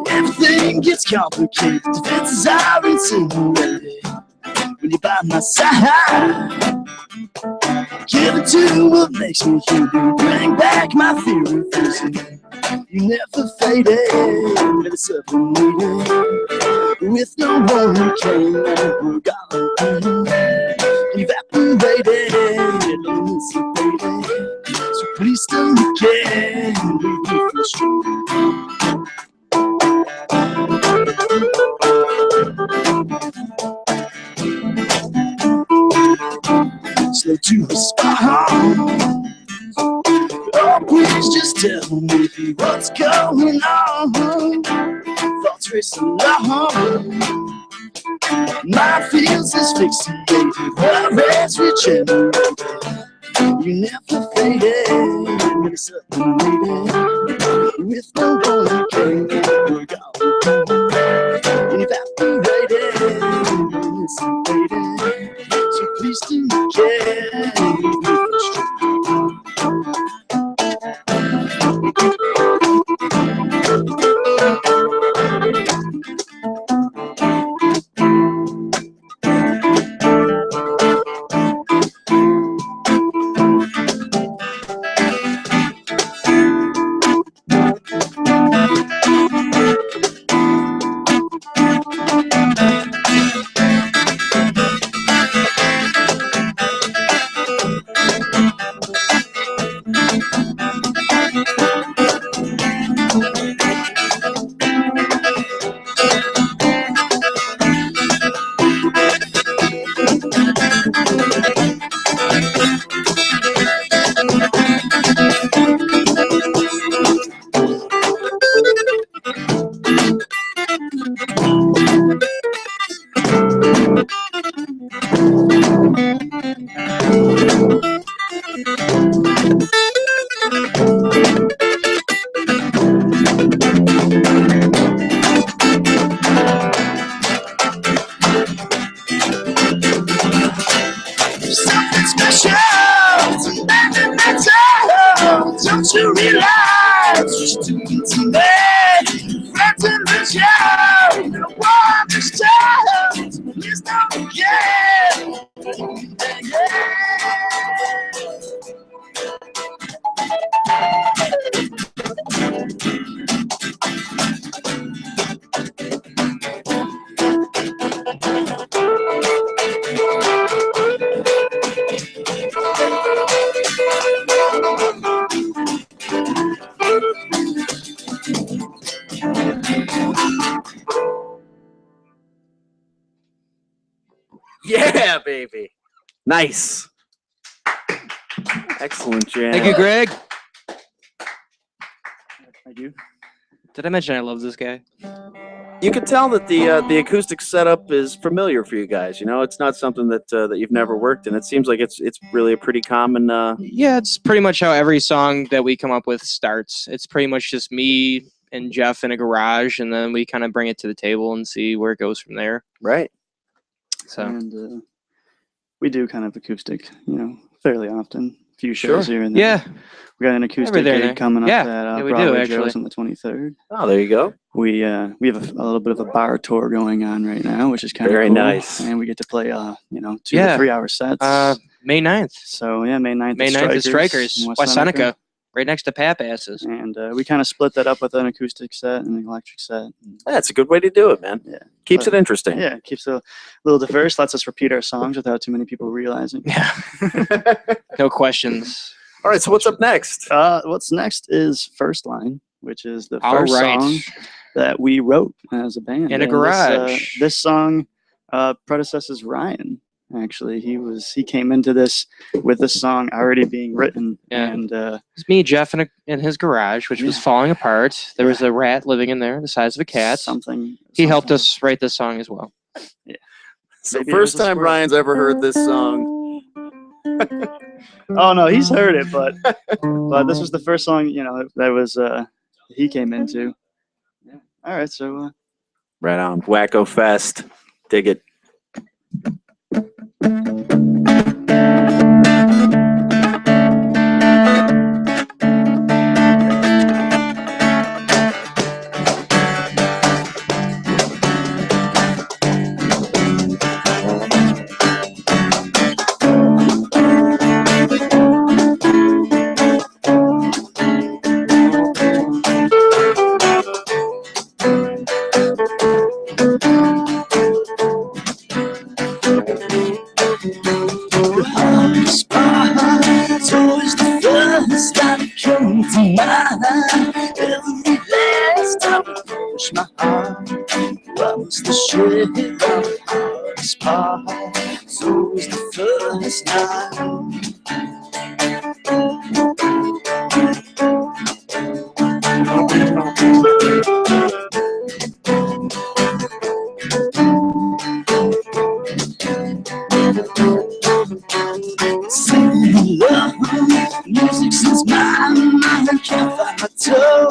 Everything gets complicated. Defenses are insinuated when you're by my side. Give it to what makes me human. Bring back my fear of losing. You never faded, never separated. With no one who came and got evaporated, elucidated. So please don't again, leave me frustrated. Slow to respond. Oh, please just tell me what's going on. Thoughts racing along. My feels asphyxiated, worries regenerated. You never faded, never separated. With no one who came, we're gone. Evaporated, elucidated. So please do care. Something special, something mental. Don't you realize you're doing to me? Friends in the show, no one understands. Please don't forget. Yeah, baby. Nice. Excellent jam. Thank you, Greg. Thank you. Did I mention I love this guy? You can tell that the acoustic setup is familiar for you guys. You know, it's not something that that you've never worked in. It seems like it's really a pretty common. Yeah, it's pretty much how every song that we come up with starts. It's pretty much just me and Jeff in a garage, and then we kind of bring it to the table and see where it goes from there. Right. So And we do kind of acoustic, fairly often. A few shows here and there. yeah, We got an acoustic Every there and gig there. coming up Yeah, at yeah, we do, Broadway actually. Joe's on the 23rd. Oh, there you go. We have a little bit of a bar tour going on right now, which is kind of Very cool. nice. And we get to play 2 Yeah. to 3 hour sets. May 9th. So yeah, May 9th. May 9th is Strikers, in West Seneca, right next to Pap Asses. And we kind of split that up with an acoustic set and an electric set. That's a good way to do it, man. Yeah. Keeps But- it interesting. Yeah, it keeps it a little diverse, lets us repeat our songs without too many people realizing. Yeah, no questions. All right. So what's up next? What's next is First Line, which is the All first right. song that we wrote as a band. In a And garage. This song predecesses Ryan. Actually, he came into this with this song already being written, Yeah. and It's me, Jeff, in his garage, which was Yeah. falling apart. There was a rat living in there, the size of a cat. He helped something. us write this song as well. So Maybe it first was a time squirrel. Ryan's ever heard this song. Oh no, he's heard it, but this was the first song that was he came into. Yeah. All right, so Right on. Wacko Fest. Dig it. start coming to mind. Every last time I push my heart was the shade of the hardest part. So was the first night. Singing love, music since my mind can't find my toe.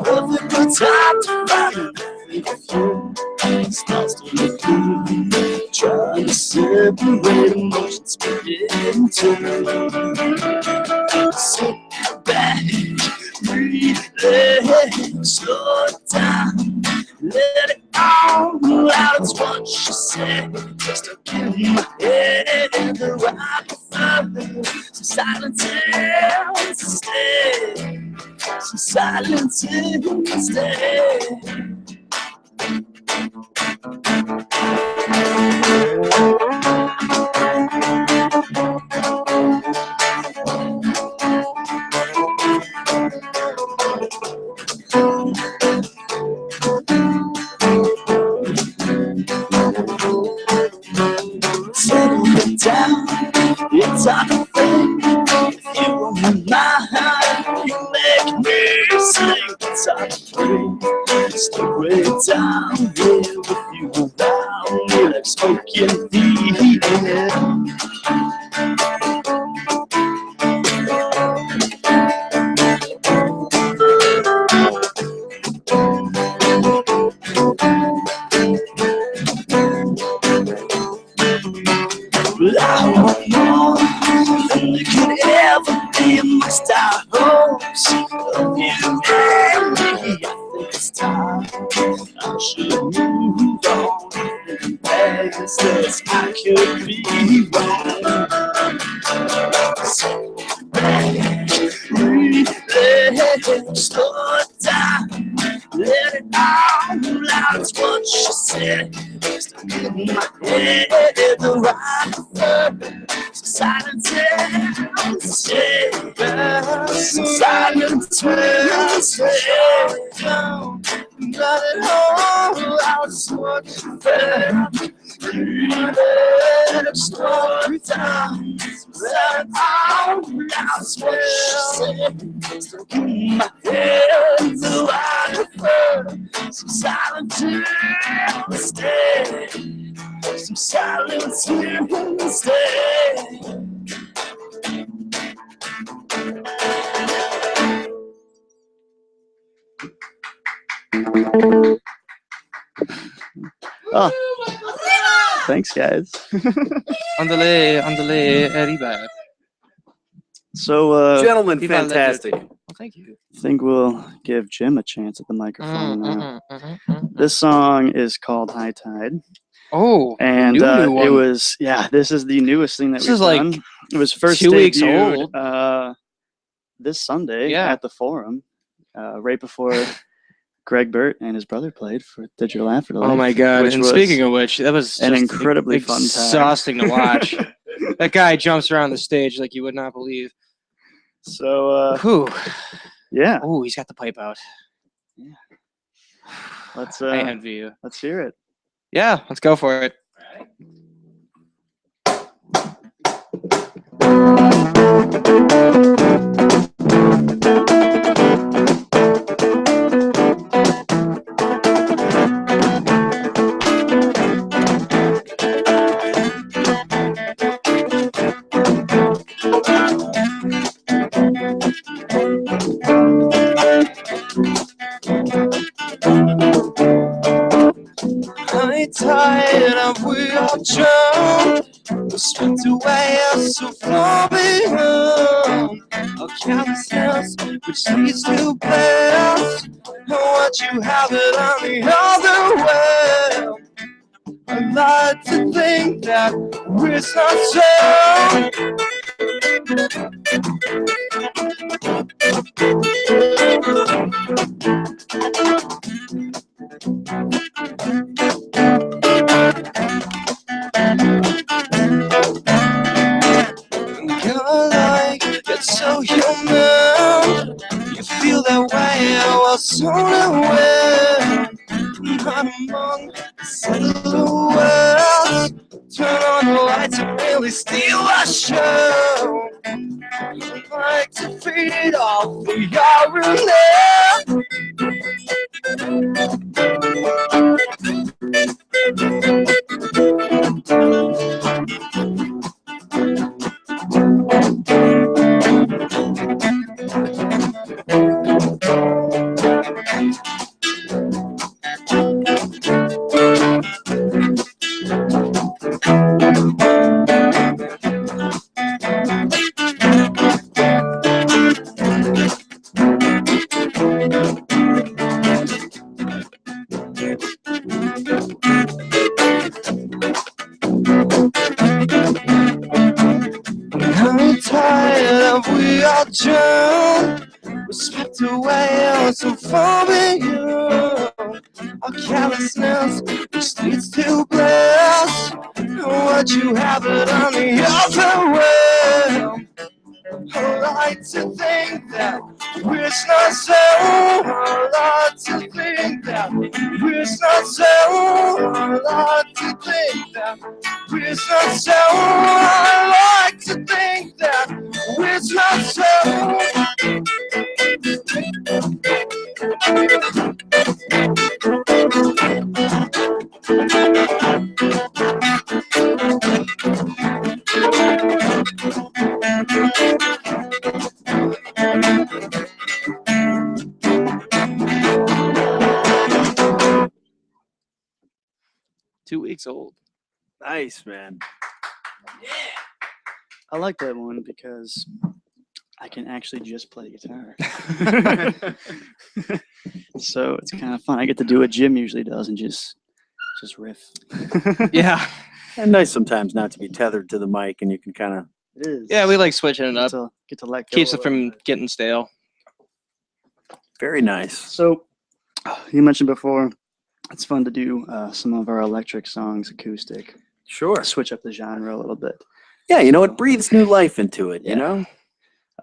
Perfect but time to find it. Starts to look good, trying to separate emotions, split it in two. Sit back, relax, slow it down, let it all out. It's what she said, stuck in my head. The right some silence instead, some silence instead. Settle it down, it's hard to think. If you were mine, you make me sing. It's hard to breathe, stay way down here with you around me like smoke in the air. But I want more than there could ever be in my star hopes of you and me. I think it's time I should move on. Past this, I could be wrong. Sit back, relax, slow it down, let it all out. It's what she said. Stuck in my head, the right word. So silence and stay. So silence and stay. Let it all out. It's what she said. Relax, slow it down. Let it all out. It's what she said. Stuck in my head, the right word. So silence and stay. Some silence instead. Oh, thanks, guys. Andale, arriba. So, Gentlemen, Viva la fantastic. Well, thank you. I think we'll give Jim a chance at the microphone now. This song is called High Tide. Oh, And new it one. was, this is the newest thing that This we've is like done. It was first 2 weeks debuted, old. this Sunday Yeah. at the Forum, right before Greg Burt and his brother played for Digital Afterlife. Oh my god! which And was speaking of which, that was an just incredibly fun time. exhausting to watch. That guy jumps around the stage like you would not believe. So, Whew. yeah, Oh, he's got the pipe out. let's I envy you. let's hear it. Yeah, let's go for it. High tide and we are drowned. We swept away so far behind. Our callousness, which leads to past. And what you have it on the other way. I like to think that it's not God, like it's so human. torn away. I'm among the silhouettes. Turn on the lights and really steal our show. I'd like to feed off of your roulette. I'm tired of we are drowned. We're swept away on so far beyond our callousness. The streets too blessed. What you have it on the other way. I like to think that we're not so. I like to think that we're not so. I like to think that we're not so. I like to think that we're not so. Weeks old. Nice, man. I like that one because I can actually just play guitar. So it's kind of fun. I get to do what Jim usually does and just riff. Yeah. And nice sometimes not to be tethered to the mic, and you can kind of. It is. Yeah, we like switching it Get up. to let go Keeps a it little from bit. getting stale. Very nice. So you mentioned before, it's fun to do some of our electric songs acoustic. Sure. Switch up the genre a little bit. Yeah, you know, it breathes new life into it, you Yeah.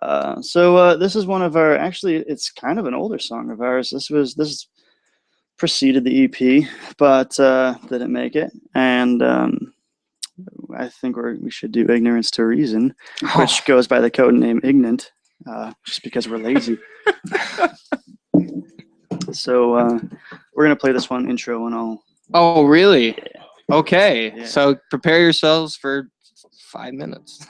know? So this is one of our, actually, it's kind of an older song of ours. This preceded the EP, but didn't make it. And I think we should do Ignorance to Reason, which goes by the code name Ignant, just because we're lazy. So we're going to play this one intro and I'll. Oh, really? Okay. Yeah. So prepare yourselves for 5 minutes.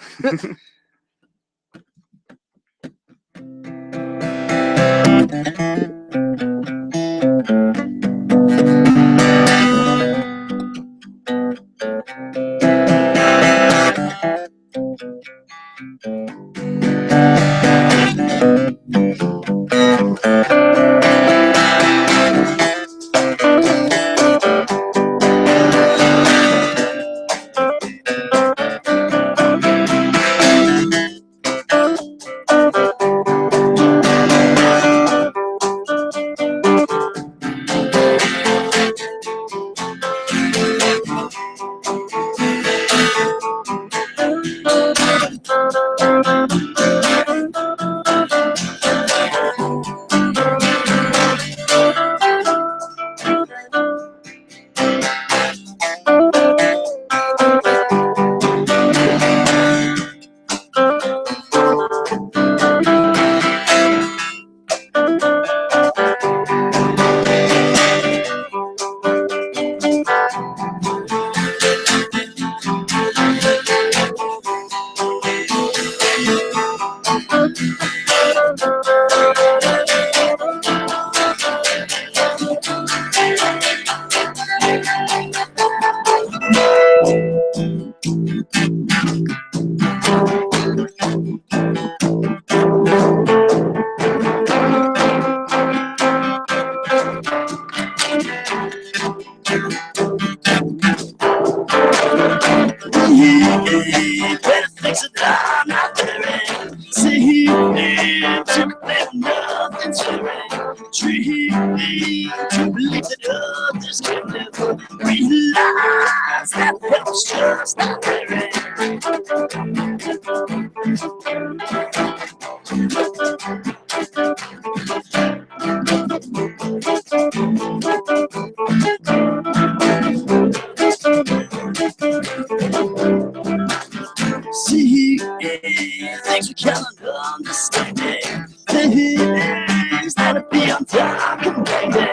and be on top of baby.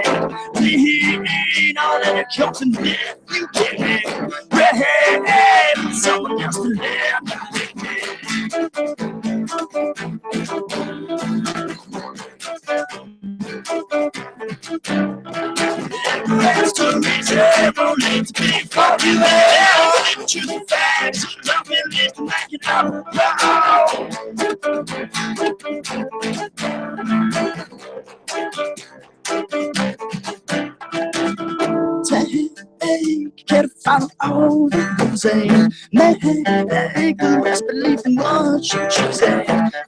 Lean on and it comes and lift you get me. Ready, someone else to That's the reason won't need to be for you. Choose the facts, love me, live to make it up. Take, get out all the losing. Make the rest believe in what you choosing.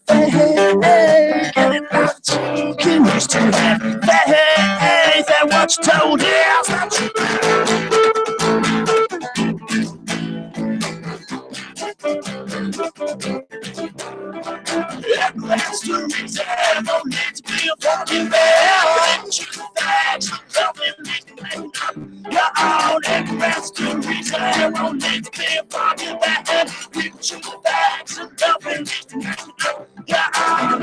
Hey, get it out that you can used to have. Hey, that what you told is not true. That's the reason no need to be a fucking bell. Choose the facts, love me, live to make it up. Your own, and that's the reason no need to be a fucking bell. We choose the facts, love me, live to make it up. Your own,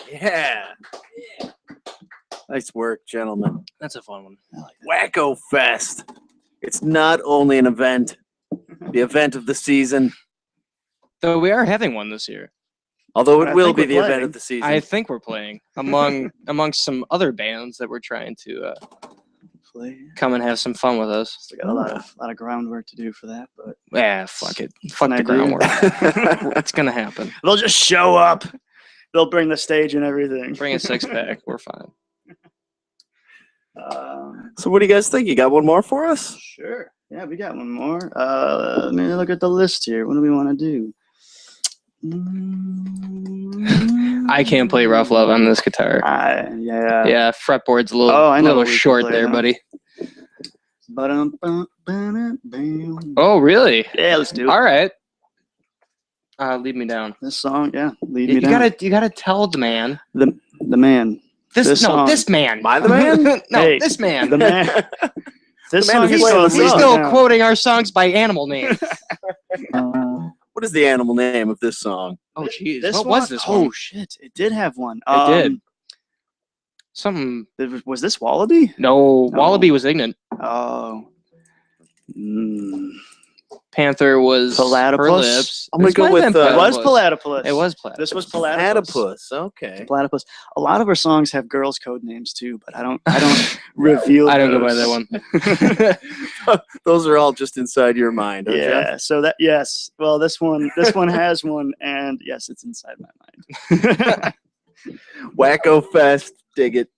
Yeah. Nice work, gentlemen. That's a fun one. Wacko Fest. It's not only an event, the event of the season, Though we are having one this year. although it I will think be we're the event playing. of the season. I think we're playing amongst some other bands that we're trying to Play. come and have some fun with us. Still got a lot of groundwork to do for that, but Yeah, fuck it. Fuck An the idea. groundwork. It's gonna happen. they'll just show up. They'll bring the stage and everything. Bring a six pack. We're fine. So what do you guys think? You got one more for us? Sure. Yeah, we got one more. Let me look at the list here. What do we want to do? I can't play Rough Love on this guitar. Yeah. Yeah, fretboard's a little, Oh, I know little what we can short play there, now. buddy. Ba-dum-bum-ba-dum-bam. Oh, really? Yeah, let's do it. All right. Lead me down. This song, yeah, lead You me down. gotta tell the man. The man. This song. This man. Am I the man? No, Hey, this man. The man. This The man song who's is playing called the He's song. still Lead Me Down. quoting our songs by animal name. What is the animal name of this song? Oh, jeez. This What one? was this Oh one? shit! It did have one. It did. Something. Was this Wallaby? No, No. Wallaby was ignorant. Oh. Panther was Platypus? her lips. I'm gonna This go might have with, been It was Platypus. Platypus. It was Platypus. This was Platypus. Platypus. Okay. Platypus. A lot of her songs have girls' code names too, but I don't reveal. I don't go by those. that one. Those are all just inside your mind, huh, Yeah. Jeff? So that yes. Well, this one has one, and yes, it's inside my mind. Wacko Fest. Dig it.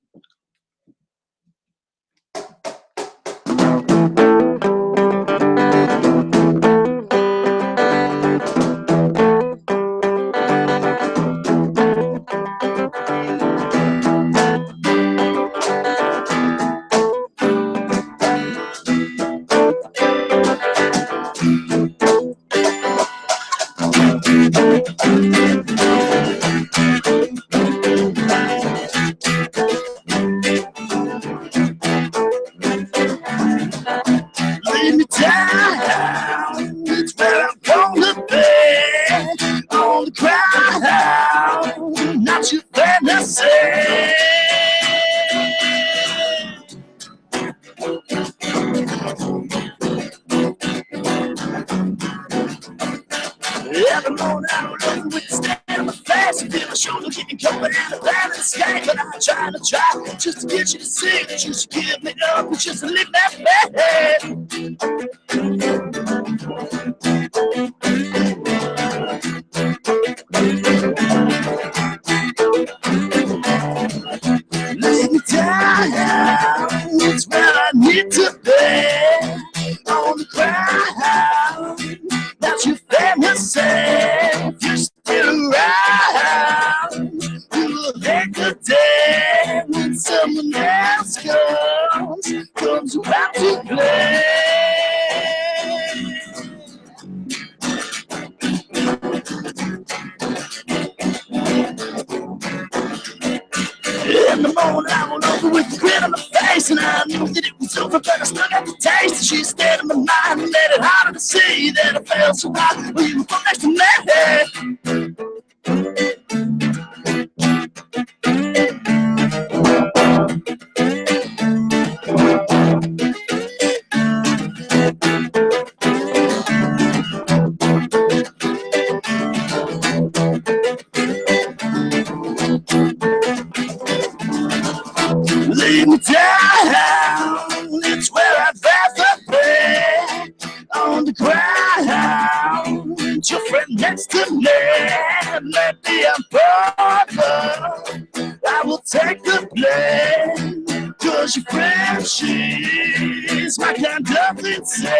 Lay me down, it's where I'm gonna be. On the ground, not your fantasy. Every morning I'm looking with the stand on my face. I feel my shoulder getting covered in the bad sky. But I'm trying to try just to get you to see that you should give me up and just leave that bed. Lay me down. ground, it's where I need to be. On the ground, that's your family say. You're still around. You'll make a day when someone else comes around to play. In the morning, I went over with a grin on my face, and I knew that it was over, but I still got the taste. She stayed in my mind and made it harder to see that I felt so high when you were next to me. Lead me down, it's where I'd rather be. On the ground, your friend next to me. Maybe I'm bothered, I will take the blame. Cause your friend, she's my kind of insane.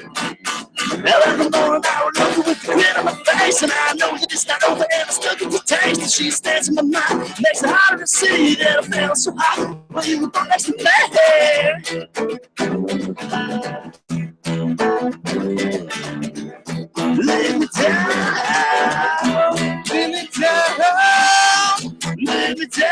Every morning I would look with the grin on my face, and I know that it's not over and I still get the taste. And she stands in my mind, makes it harder to see that I feel so high when you were next to me. Lay me down, lay me down, lay me down.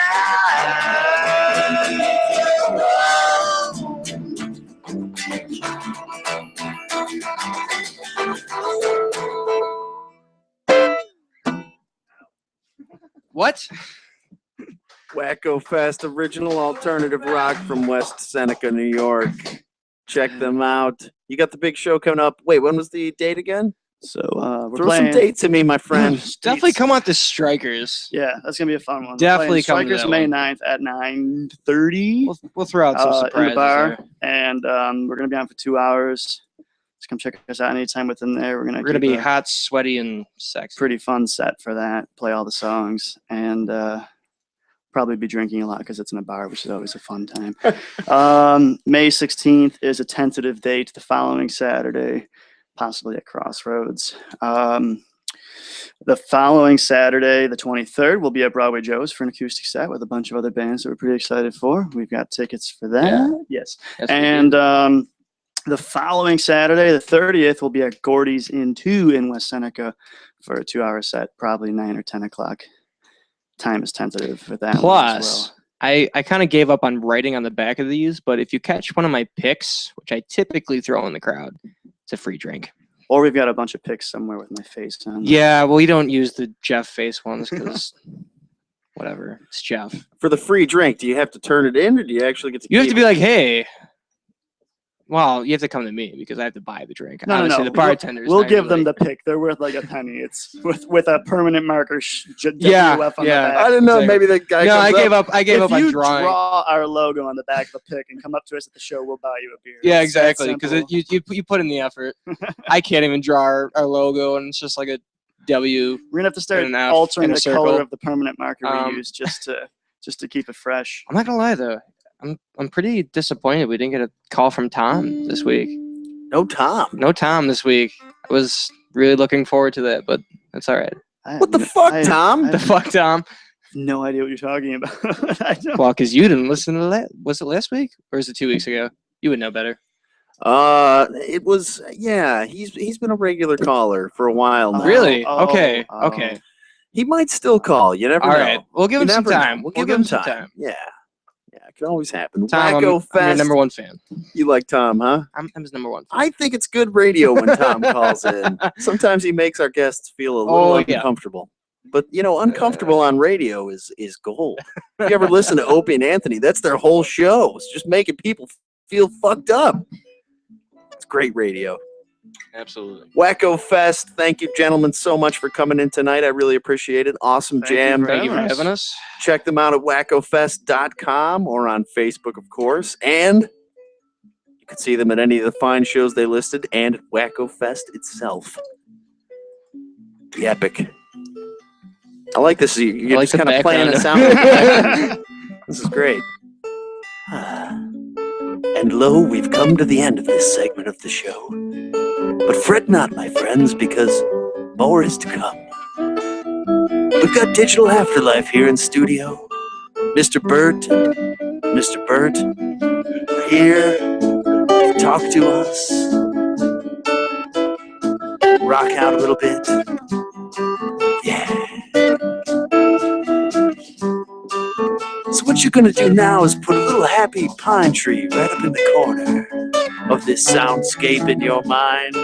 What? Wacko Fest, original alternative rock from West Seneca, New York. Check them out. You got the big show coming up. Wait, when was the date again? So we're Throw playing. some dates at me, my friend. Definitely come out to Strikers. Yeah, that's gonna be a fun one. We're Definitely playing come to Strikers that May one. 9th at 9:30 We'll throw out some in surprises the bar, there. and we're gonna be on for 2 hours. Just come check us out anytime within there. We're gonna We're gonna keep be a hot, sweaty, and sexy. pretty fun set for that. Play all the songs and probably be drinking a lot because it's in a bar, which is always a fun time. May 16th is a tentative date. The following Saturday, possibly at Crossroads. The following Saturday, the 23rd, will be at Broadway Joe's for an acoustic set with a bunch of other bands that we're pretty excited for. We've got tickets for that. Yeah. Yes. Yes, we And do. the following Saturday, the 30th, will be at Gordy's Inn 2 in West Seneca for a 2-hour set, probably 9 or 10 o'clock. Time is tentative for that one as Plus, well. I kind of gave up on writing on the back of these, but if you catch one of my picks, which I typically throw in the crowd, it's a free drink. Or we've got a bunch of pics somewhere with my face on them. Yeah, well, we don't use the Jeff face ones because whatever, it's Jeff. For the free drink, do you have to turn it in, or do you actually get to You have keep to be it? like, hey. Well, you have to come to me because I have to buy the drink. No, Honestly, no. the bartenders. We'll not give them really- the pick. They're worth like a penny. It's with a permanent marker. Yeah, WF on yeah. the I back. didn't know. Exactly. Maybe the guy. No, I comes gave up. up. I gave If up on you drawing. draw our logo on the back of a pick and come up to us at the show, we'll buy you a beer. Yeah, It's that exactly. Because simple. you put in the effort. I can't even draw our logo, and it's just like a W. We're gonna have to start and an F altering and a the color circle. of the permanent marker we Um, use just to keep it fresh. I'm not gonna lie though. I'm pretty disappointed we didn't get a call from Tom this week. No Tom. No Tom this week. I was really looking forward to that, but that's all right. What the fuck, Tom? The fuck, Tom? No idea what you're talking about. I don't. Well, because you didn't listen to that. Was it last week or is it 2 weeks ago? You would know better. It was. Yeah, he's been a regular caller for a while now. Really? oh, Okay. oh. Okay. He might still call. You never All know. right. We'll give You him some never know. time. We'll We'll give him some time. Yeah, it can always happen. Tom, Wacko I'm your Fest. number one fan. You like Tom, huh? I'm his number one fan. I think it's good radio when Tom calls in. Sometimes he makes our guests feel a little Oh, yeah. uncomfortable. But uncomfortable on radio is gold. If you ever listen to Opie and Anthony, that's their whole show. It's just making people feel fucked up. It's great radio. Absolutely. Wacko Fest. Thank you, gentlemen, so much for coming in tonight. I really appreciate it. Awesome Thank you jam. Thank you for having having us. Check them out at wackofest.com or on Facebook, of course. And You can see them at any of the fine shows they listed and at Wacko Fest itself. The epic. I like this. You're I like just the kind of playing a background. sound. This is great. And lo, we've come to the end of this segment of the show. But fret not, my friends, because more is to come. We've got Digital Afterlife here in studio. Mr. Bert and Mr. Bert are here to talk to us. Rock out a little bit. Yeah. So what you're gonna do now is put a little happy pine tree right up in the corner of this soundscape in your mind.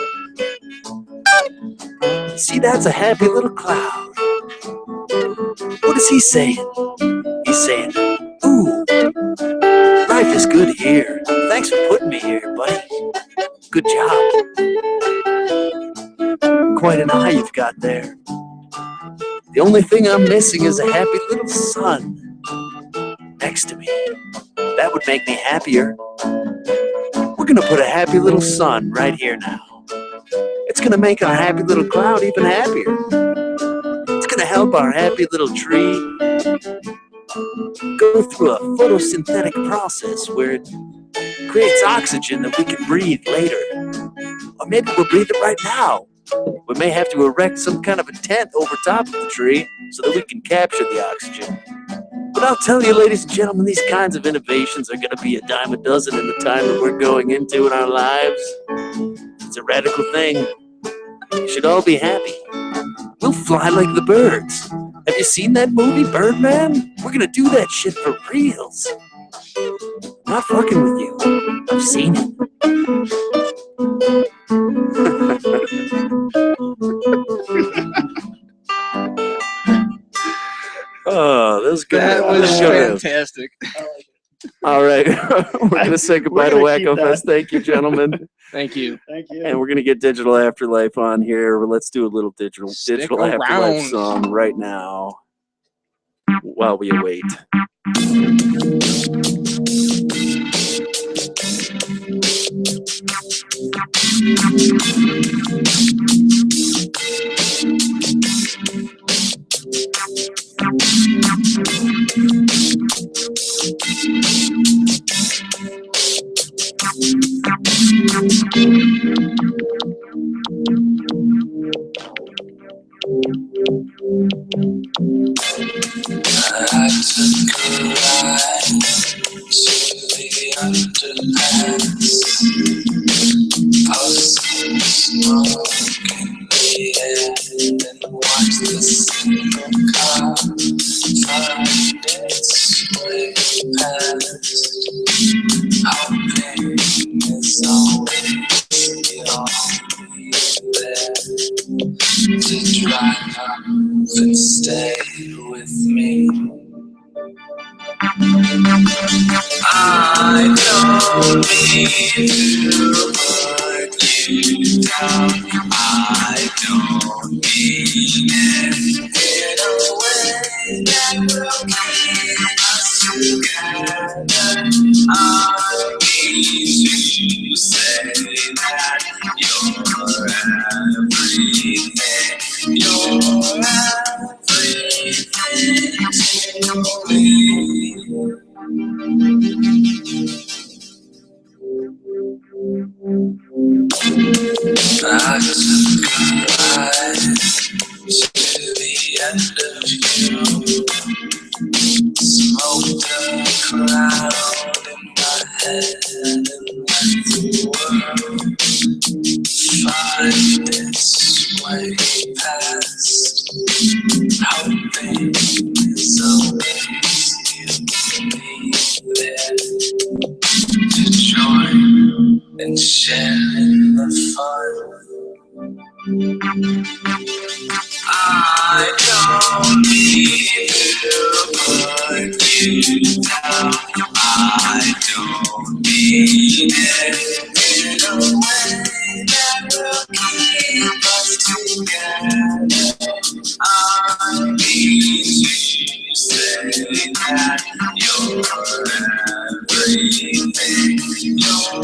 See, that's a happy little cloud. What is he saying? He's saying, ooh, life is good here. Thanks for putting me here, buddy. Good job. Quite an eye you've got there. The only thing I'm missing is a happy little sun next to me. That would make me happier. We're gonna put a happy little sun right here now. It's gonna make our happy little cloud even happier. It's gonna help our happy little tree go through a photosynthetic process where it creates oxygen that we can breathe later. Or maybe we'll breathe it right now. We may have to erect some kind of a tent over top of the tree so that we can capture the oxygen. But I'll tell you, ladies and gentlemen, these kinds of innovations are going to be a dime a dozen in the time that we're going into in our lives. It's a radical thing. You should all be happy. We'll fly like the birds. Have you seen that movie, Birdman? We're going to do that shit for reals. Not fucking with you. I've seen it. Oh, that was good. That was good. fantastic. All right. We're going to say goodbye to We're gonna Wacko keep Fest. Thank you, gentlemen. Thank you. Thank you. And we're going to get Digital Afterlife on here. Let's do a little Digital Stick Afterlife around. song right now while we await. I took a ride to the underpass, puffing smoke in the air, and watched the single car find its way past. Hoping is always the only there to drive up and stay with me. I don't mean to put you down. I don't mean it in a way that will keep us together. I mean to say that you're everything. You're everything to me. I took a ride to the end of you. Smoked a cloud in my head and let the world find its way past. Hoping is always you'll be there to join and share in the fun. I don't need to put you down. I don't mean it in a way that will keep us together. I need to say that you're everything. You're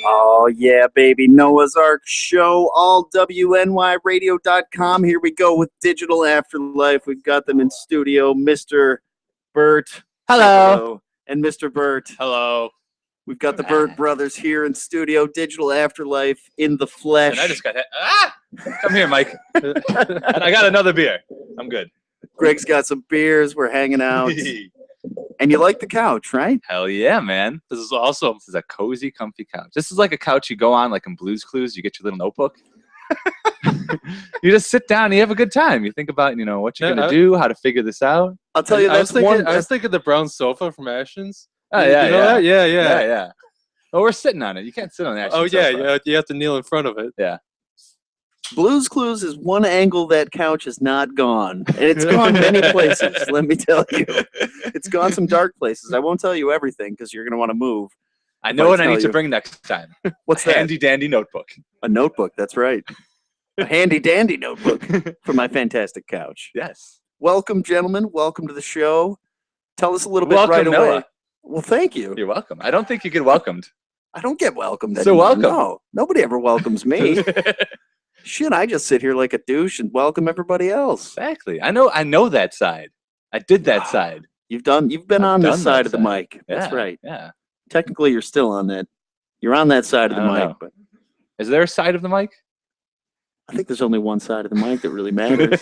Oh, yeah, baby. Noah's Ark Show, all WNYradio.com. Here we go with Digital Afterlife. We've got them in studio, Mr. Bert. Hello. And Mr. Bert. Hello. We've got the Burt brothers here in studio, Digital Afterlife in the flesh. And I just got hit. Ah! Come here, Mike. And I got another beer. I'm good. Greg's got some beers. We're hanging out. And you like the couch, right? Hell yeah, man. This is awesome. This is a cozy, comfy couch. This is like a couch you go on like in Blue's Clues. You get your little notebook. You just sit down and you have a good time. You think about, what you're going to do, how to figure this out. I'll tell you, I was thinking the brown sofa from Ashton's. Oh, yeah, you know that? Yeah. Yeah. Oh, we're sitting on it. You can't sit on that. Oh, yeah. You have to kneel in front of it. Yeah. Blue's Clues is one angle that couch has not gone. And it's gone many places, let me tell you. It's gone some dark places. I won't tell you everything because you're going to want to move. I know what I need to bring next time. What's that? Handy dandy notebook. A notebook, that's right. A handy dandy notebook for my fantastic couch. Yes. Welcome, gentlemen. Welcome to the show. Tell us a little bit welcome, right Noah. away. Well, thank you. You're welcome. I don't think you get welcomed. I don't get welcomed. So welcome. No, nobody ever welcomes me. Shit, I just sit here like a douche and welcome everybody else. Exactly. I know that side. I did that side. You've been on this side of the mic. Yeah, That's right. Yeah. Technically, you're still on that. You're on that side of the mic. But is there a side of the mic? I think there's only one side of the mic that really matters.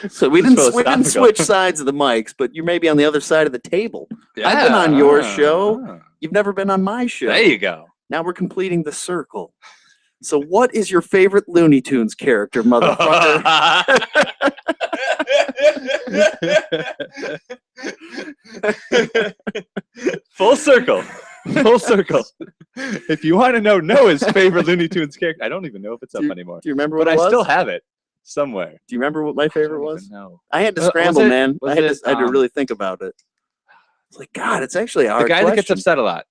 So we didn't switch sides of the mics, but you may be on the other side of the table. Yeah. I've been on your show. You've never been on my show. There you go. Now we're completing the circle. So what is your favorite Looney Tunes character, motherfucker? Full circle. Full circle. If you want to know Noah's favorite Looney Tunes character, I don't even know if it's up anymore. Do you remember what but it was? I still have it somewhere. Do you remember what my favorite was? No. I had to scramble, man. I had to really think about it. It's like, God, it's actually a hard The guy question. that gets upset a lot.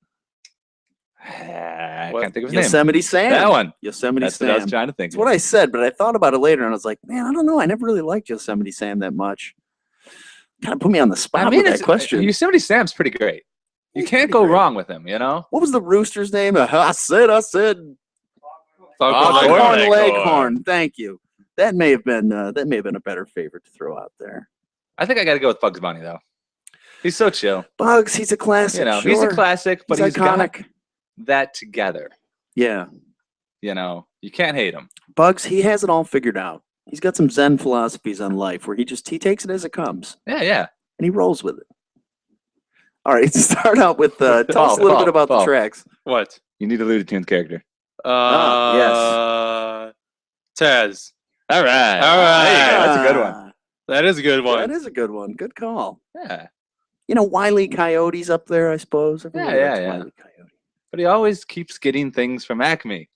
I can't think of his name. Yosemite Sam. That one. Yosemite That's Sam. what I was trying to think. That's what I said, but I thought about it later, and I was like, man, I don't know. I never really liked Yosemite Sam that much. Kind of put me on the spot with that question. Yosemite Sam's pretty great. You can't go wrong with him, you know? What was the rooster's name? I said. Foghorn Leghorn. Thank you. That may have been a better favorite to throw out there. I think I got to go with Bugs Bunny though. He's so chill. Bugs, he's a classic. You know, sure. he's a classic, but he's iconic. got that together. Yeah. You know, you can't hate him. Bugs, he has it all figured out. He's got some Zen philosophies on life where he takes it as it comes. Yeah, yeah. And he rolls with it. All right, start out with tell us a little bit about the tracks. What? You need a Looney Tunes character. Yes. Taz. All right. All right. There you go. That's a good one. That is a good one. That is a good one. Good call. Yeah. You know, Wile E. Coyote's up there, I suppose. Everyone likes Yeah. Wile E. Coyote. But he always keeps getting things from Acme.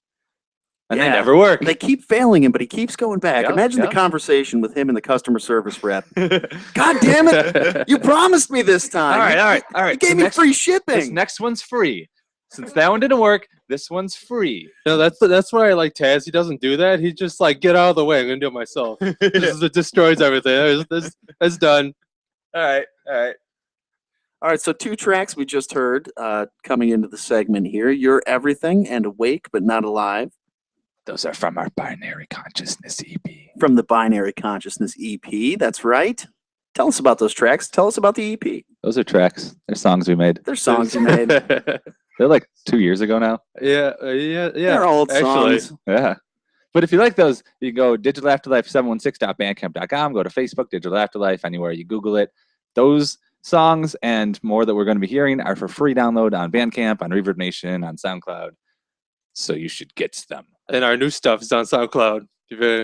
And they Yeah. never work. They keep failing him, but he keeps going back. Yep, Imagine yep. the conversation with him and the customer service rep. God damn it! You promised me this time. All right. You gave me free shipping. This next one's free. Since that one didn't work, this one's free. No, that's why I like Taz. He doesn't do that. He just like, get out of the way. I'm gonna do it myself. It destroys everything. It's done. All right. All right, so two tracks we just heard coming into the segment here. You're Everything and Awake But Not Alive. Those are from our Binary Consciousness EP. From the Binary Consciousness EP, that's right. Tell us about those tracks. Tell us about the EP. Those are tracks. They're songs we made. They're songs you made. They're like 2 years ago now. Yeah. They're old songs. Yeah. But if you like those, you can go digitalafterlife716.bandcamp.com, go to Facebook, Digital Afterlife, anywhere you Google it. Those songs and more that we're going to be hearing are for free download on Bandcamp, on Reverb Nation, on SoundCloud. So you should get them. And our new stuff is on SoundCloud.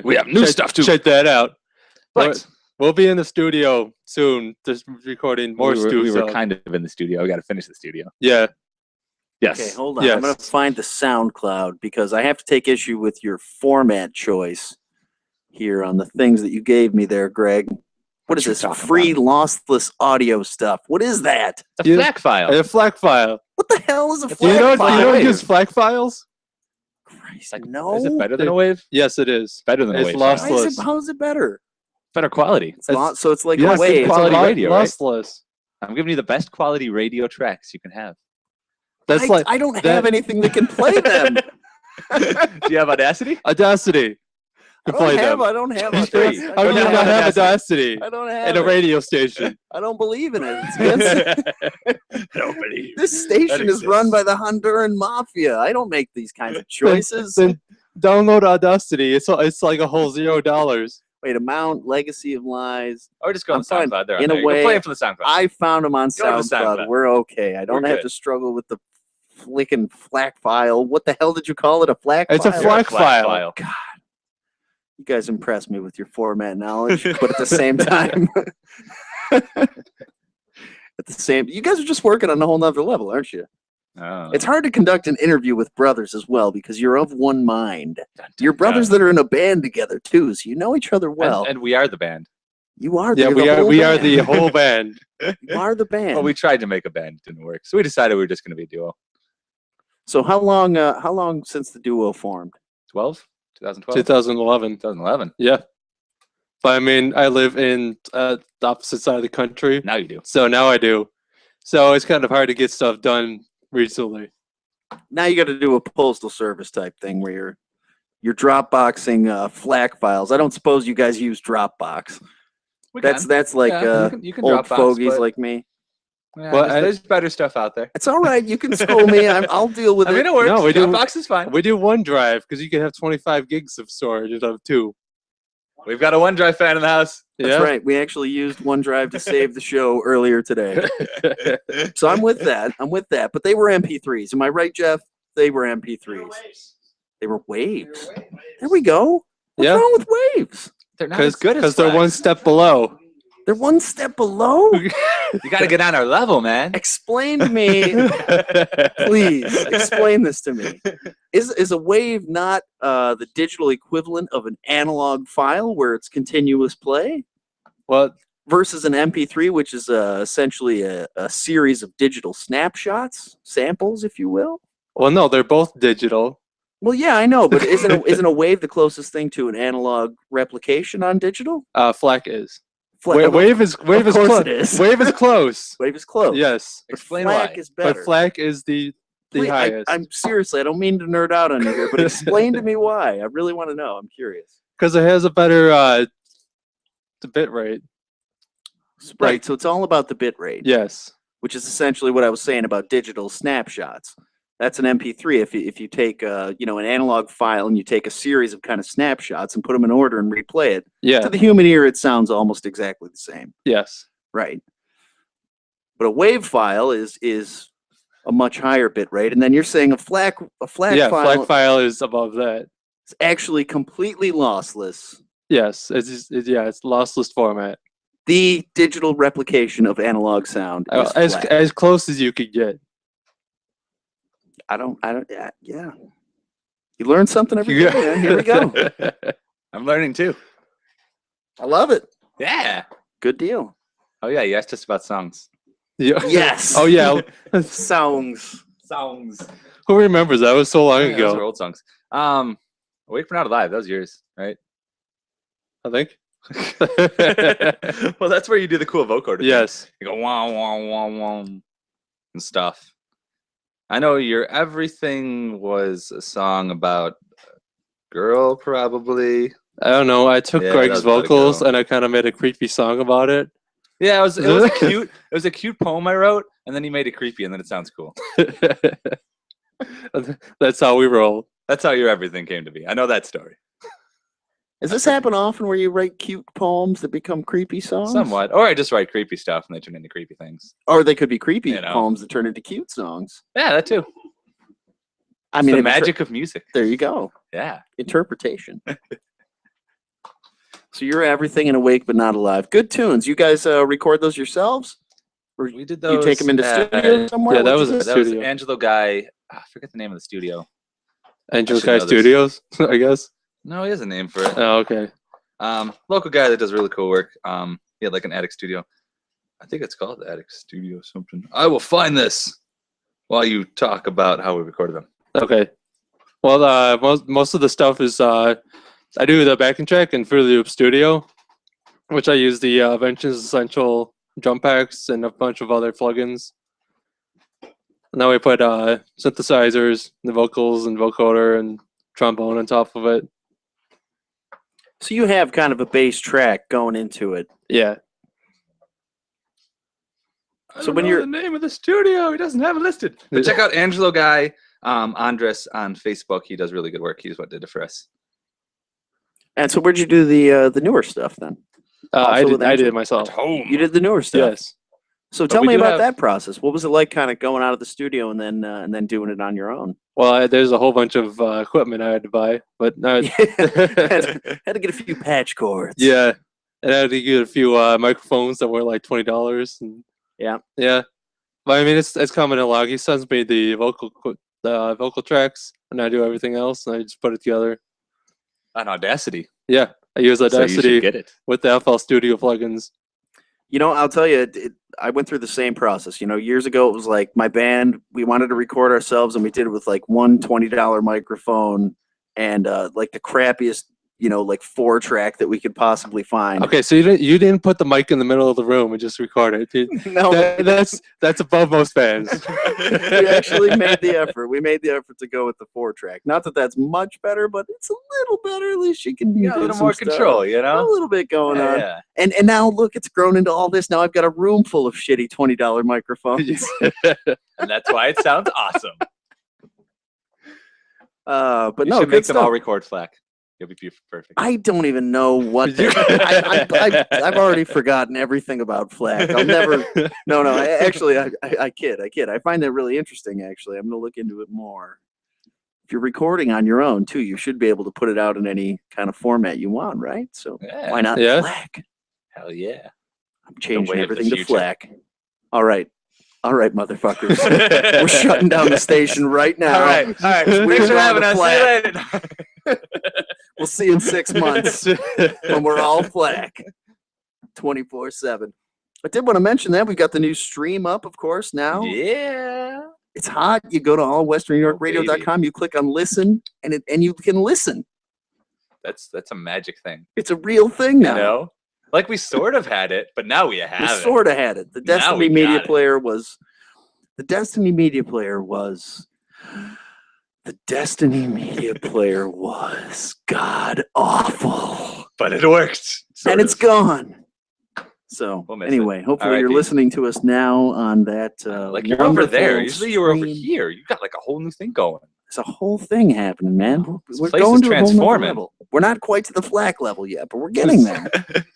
We have new stuff too. Check that out. But we'll be in the studio soon, just recording more stuff. We were kind of in the studio. We got to finish the studio. Yeah. Yes. Okay, hold on. Yes. I'm going to find the SoundCloud because I have to take issue with your format choice here on the things that you gave me there, Greg. What is this free lossless audio stuff? What is that? A FLAC file. A FLAC file. What the hell is a Do FLAC you file? know use FLAC files? Christ, Like, no. Is it better than a wave? Yes, it is. Better than a It's wave. lossless. file. How is it better? Better quality. So it's like Yes, a wave. it's quality lo- radio, right? lossless. I'm giving you the best quality radio tracks you can have. That's like I don't that- have anything that can play them. Do you have Audacity? Audacity. To play them. I don't have It's free. Audacity. How do you not have Audacity I don't have in a it. radio station? I don't believe in it. It's against I don't believe. this station is exists. run by the Honduran mafia. I don't make these kinds of choices. Then download Audacity. It's like a whole $0. Wait, Amount, Legacy of Lies. Or just go on I'm fine. SoundCloud. There, In a there. Go way, play it for the SoundCloud. I found them on Go to SoundCloud. SoundCloud. We're okay. I don't We're have good. to struggle with the flicking FLAC file. What the hell did you call it? A FLAC It's a file? FLAC file. You guys impress me with your format knowledge, but at the same time, you guys are just working on a whole nother level, aren't you? Oh. It's hard to conduct an interview with brothers as well because you're of one mind. Dun, dun, You're brothers dun. that are in a band together too, so you know each other well. And we are the band. You are. Yeah, the we are. whole We are band. the whole band. You are the band. Well, we tried to make a band, it didn't work, so we decided we were just going to be a duo. So how long since the duo formed? 2012, 2011. 2011. Yeah. But I mean, I live in the opposite side of the country, Now you do. so now I do. So it's kind of hard to get stuff done recently. Now you got to do a postal service type thing where you're Dropboxing FLAC files. I don't suppose you guys use Dropbox. We That's can. like Yeah, you can old Dropbox, fogies but- like me. Yeah, Well, there's better stuff out there. It's all right. You can school me. I'll deal with I mean, it. it works. No, we do- Dropbox is fine. We do OneDrive because you can have 25 gigs of storage instead of 2. We've got a OneDrive fan in the house. That's right. We actually used OneDrive to save the show earlier today. So I'm with that. But they were MP3s. Am I right, Jeff? They were MP3s. They were waves. There we go. What's Yeah. wrong with waves? They're not as good as Because they're FLAC. one step below. They're one step below. You got to get on our level, man. Explain to me, please. Explain this to me. Is a wave not the digital equivalent of an analog file where it's continuous play Well, versus an MP3, which is essentially a series of digital snapshots, samples, if you will? no, they're both digital. Well, yeah, I know, but isn't a wave the closest thing to an analog replication on digital? FLAC is. Fla- Wave is course close. it is. Wave is close. Wave is close. Yes, But Explain FLAC why. is better. but FLAC is the Please, highest. I'm seriously, I don't mean to nerd out on you here, but explain to me why. I really want to know. I'm curious. Because it has a better the bit rate. Right, so it's all about the bit rate, Yes. which is essentially what I was saying about digital snapshots. That's an MP3. If you take an analog file and you take a series of kind of snapshots and put them in order and replay it, Yeah. to the human ear, it sounds almost exactly the same. Yes. Right. But a wave file is a much higher bit rate, and then you're saying a FLAC Yeah. file FLAC file is above that. is actually completely lossless. Yes. It's lossless format. The digital replication of analog sound is As FLAC. as close as you could get. I don't. Yeah. You learn something every day. Man. Here we go. I'm learning too. I love it. Yeah. Good deal. Oh yeah, you asked us about songs. Yeah. Yes. Oh yeah. Songs. Songs. Who remembers that? It was so long Those are ago. old songs. Awake for Not Alive. That was yours, right? I think. Well, that's where you do the cool vocoder. thing. Yes. You go wah wah wah wah and stuff. I know your Everything was a song about a girl, probably. I don't know. I took Yeah, Greg's that was about a vocals girl. and I kind of made a creepy song about it. Yeah, it was a cute poem I wrote, and then he made it creepy, and then it sounds cool. That's how we roll. That's how your Everything came to be. I know that story. Does this happen often where you write cute poems that become creepy songs? Somewhat. Or I just write creepy stuff and they turn into creepy things. Or they could be creepy You know. poems that turn into cute songs. Yeah, that too. I It's mean, the it- magic of music. There you go. Yeah. Interpretation. So you're Everything and Awake but Not Alive. Good tunes. You guys record those yourselves? Or We did you those. take them into studio somewhere? yeah, that What's was a this? That was studio. Angelo Guy. I forget the name of the studio. Angel should Guy know this. Studios, I guess. No, he has a name for it. Oh, okay. Local guy that does really cool work. He had like an attic studio. I think it's called the Attic Studio something. I will find this while you talk about how we recorded them. Okay. Well, most of the stuff is I do the backing track in Fruity Loop Studio, which I use the Vengeance Essential drum packs and a bunch of other plugins. And then we put synthesizers, the vocals and vocoder and trombone on top of it. So you have kind of a bass track going into it. Yeah. So when you're the name of the studio, he doesn't have it listed. But check out Angelo Guy, Andres on Facebook. He does really good work. He's what did it for us. and so where'd you do the newer stuff then? I Also with did Angel? it myself. You did the newer stuff. Yes. So But tell we me do about have- that process. What was it like kind of going out of the studio and then doing it on your own? Well, there's a whole bunch of equipment I had to buy, but no, had to get a few patch cords. yeah, and I had to get a few microphones that were like $20. And Yeah. yeah, But I mean, it's coming along. He sends me the vocal tracks, and I do everything else, and I just put it together. On Audacity. Yeah, I use So you should Audacity get it. with the FL Studio plugins. You know, I'll tell you, I went through the same process. You know, years ago, it was like my band, we wanted to record ourselves, and we did it with like one $20 microphone and like the crappiest, you know, like 4-track that we could possibly find. Okay, so you didn't put the mic in the middle of the room and just record it. No, That's above most bands. we actually made the effort. We made the effort to go with the 4-track. Not that that's much better, but it's a little better. At least you can You got a do little some more stuff. control, you know? A little bit going on. Yeah. And now look, it's grown into all this. Now I've got a room full of shitty $20 microphones. And that's why it sounds awesome. But You no, should good make them all stuff. record FLAC. You'll be perfect. I don't even know what I've already forgotten everything about FLAC. I'll never. No. I kid. I find that really interesting. Actually, I'm gonna look into it more. If you're recording on your own too, you should be able to put it out in any kind of format you want, right? So Yeah. why not Yeah. FLAC? Hell yeah. I'm changing wave of the everything to future. FLAC. All right, motherfuckers. We're shutting down the station right now. All right. We Thanks go for having to us. See FLAC. you later. We'll see you in 6 months when we're all FLAC 24/7. I did want to mention that we got the new stream up, of course, now. Yeah. It's hot. You go to allwesternnewyorkradio.com, you click on listen, and you can listen. That's a magic thing. It's a real thing now. You know? Like we sort of had it, but now we have We it. sort of had it. The Now we Destiny Media got it. Player was. The Destiny Media Player was. The Destiny Media Player was god awful. But it worked. And it's gone. So We'll miss anyway, hopefully you're R.I.P. listening to us now on that. Like you're over there. wonderful Usually you were over stream. here. You got like a whole new thing going. There's a whole thing happening, man. This We're place going is to a whole nother transforming. level. We're not quite to the FLAC level yet, but we're getting there.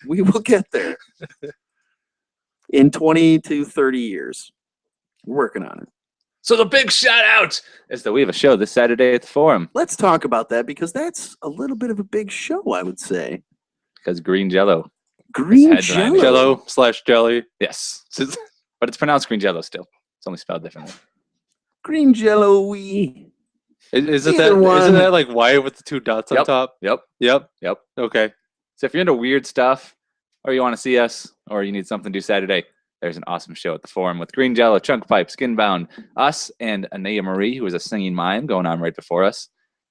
We will get there in 20 to 30 years. We're working on it. So the big shout out is that we have a show this Saturday at the Forum. Let's talk about that because that's a little bit of a big show, I would say. Because Green Jello. Green It's headlining. Jello. Jello/jelly. Yes. But it's pronounced Green Jello still. It's only spelled differently. Green Jello-y. Isn't Either one. that like white with the 2 dots on Yep. top? Yep. Yep. Okay. So if you're into weird stuff, or you want to see us, or you need something to do Saturday, there's an awesome show at the Forum with Green Jello, Chunk Pipe, Skinbound, us, and Anaya Marie, who is a singing mime going on right before us.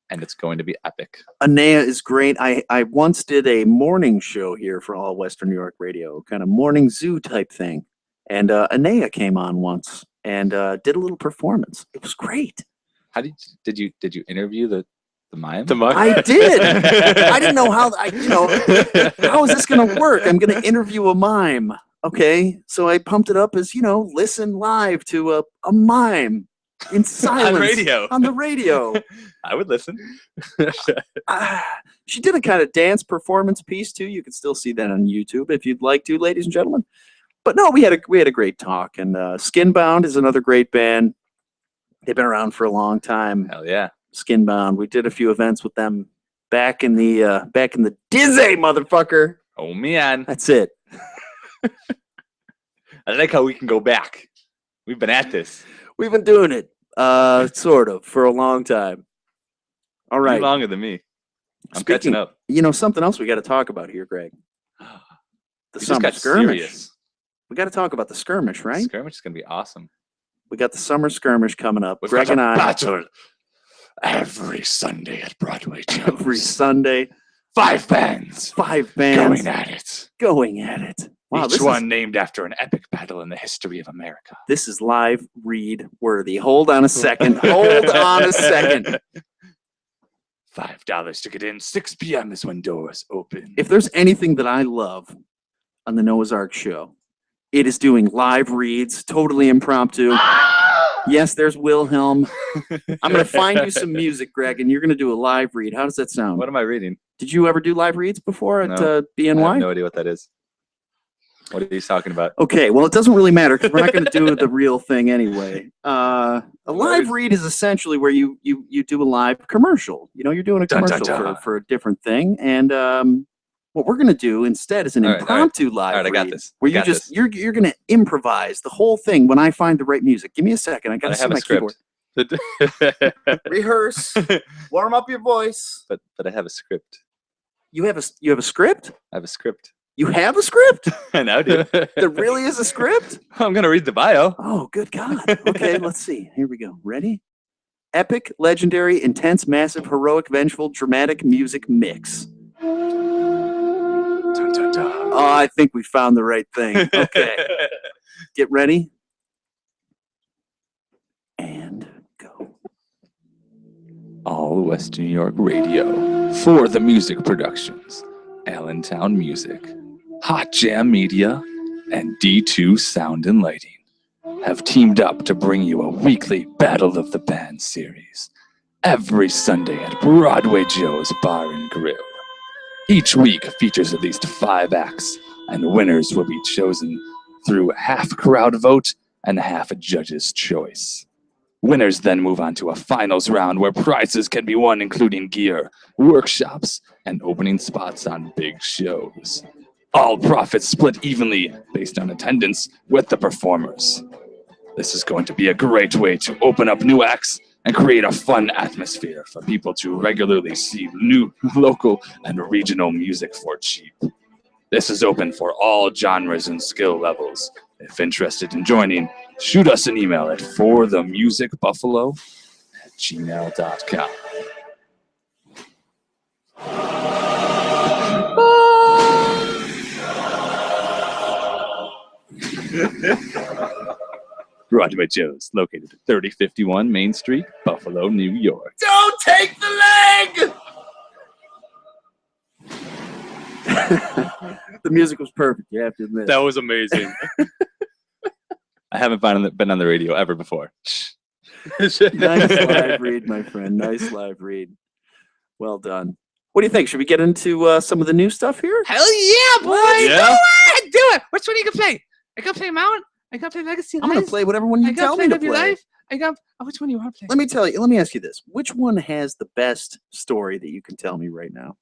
And it's going to be epic. Anaya is great. I once did a morning show here for All Western New York Radio, kind of morning zoo type thing. And Anaya came on once and did a little performance. It was great. How did you interview the mime? The mime? I did. I didn't know how how is this going to work? I'm going to interview a mime. Okay, so I pumped it up as listen live to a mime in silence on the radio. I would listen. She did a kind of dance performance piece too. You can still see that on YouTube if you'd like to, ladies and gentlemen. But no, we had a great talk. And Skinbound is another great band. They've been around for a long time. Hell yeah. Skinbound. We did a few events with them back in the Dizzy, motherfucker. Oh man. That's it. I like how we can go back. We've been at this. We've been doing it, sort of, for a long time. All right. You're longer than me. I'm catching up. Something else we got to talk about here, Greg. The We just summer got skirmish. serious. We got to talk about the skirmish, right? Skirmish is gonna be awesome. We got the summer skirmish coming up. We've Greg got and a I battle every Sunday at Broadway. every Sunday. 5 bands 5 bands going at it. going at it. Wow, Each one named after an epic battle in the history of America. This is live read worthy. Hold on a second. Hold on a second. $5 to get in. 6 p.m. is when doors open. If there's anything that I love on the Noah's Ark show, it is doing live reads, totally impromptu. Yes, there's Wilhelm. I'm going to find you some music, Greg, and you're going to do a live read. How does that sound? What am I reading? Did you ever do live reads before at No. BNY? I have no idea what that is. What are you talking about? Okay, well, it doesn't really matter because we're not going to do the real thing anyway. A live read is essentially where you do a live commercial. You're doing a Dun, commercial dun, dun. for a different thing, and What we're gonna do instead is an All right, impromptu live All right, I got read, this. where I you got just this. you're gonna improvise the whole thing when I find the right music. Give me a second. I But gotta I see have my a script. keyboard. Rehearse. Warm up your voice. But I have a script. You have a script? I have a script. You have a script? I know, dude. There really is a script? I'm gonna read the bio. Oh, good God. Okay, let's see. Here we go. Ready? Epic, legendary, intense, massive, heroic, vengeful, dramatic music mix. Dun, dun, dun. Oh, I think we found the right thing. Okay. Get ready. And go. All Western New York radio for the music productions. Allentown Music, Hot Jam Media, and D2 Sound and Lighting have teamed up to bring you a weekly Battle of the Bands series every Sunday at Broadway Joe's Bar and Grill. Each week features at least 5 acts, and winners will be chosen through half crowd vote and half a judge's choice. Winners then move on to a finals round where prizes can be won, including gear, workshops, and opening spots on big shows. All profits split evenly based on attendance with the performers. This is going to be a great way to open up new acts and create a fun atmosphere for people to regularly see new, local, and regional music for cheap. This is open for all genres and skill levels. If interested in joining, shoot us an email at forthemusicbuffalo@gmail.com. Broadway Joe's, located at 3051 Main Street, Buffalo, New York. Don't take the leg! The music was perfect, you have to admit. That was amazing. I haven't been on the radio ever before. Nice live read, my friend. Nice live read. Well done. What do you think? Should we get into some of the new stuff here? Hell yeah, boy! Yeah. Go ahead, do it. Which one you can play? I can play Mount. I can play Legacy. I'm going to play whatever one you I tell can me play to Live Your play. Life. I got. Oh, which one do you want to play? Let me ask you this. Which one has the best story that you can tell me right now?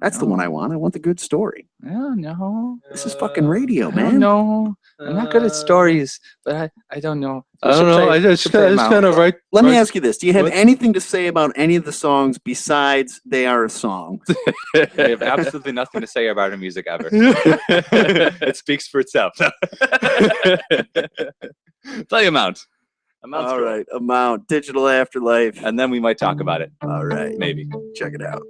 That's the one I want. I want the good story. I don't know. This is fucking radio, I man. don't know. I'm not good at stories, but I don't know. I don't know. I just kind of right. Let me ask you this. Do you have What? anything to say about any of the songs besides they are a song? I have absolutely nothing to say about her music ever. It speaks for itself. Tell you amount. Amount's All cool. right. Amount. Digital Afterlife. And then we might talk about it. All right. Maybe. Check it out.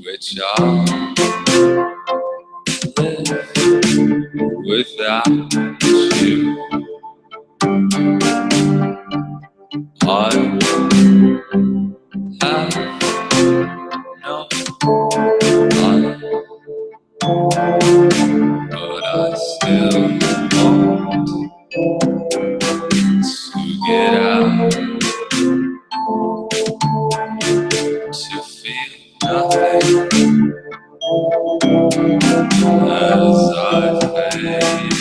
Which I live without you. I have get out, to feel nothing as I fade.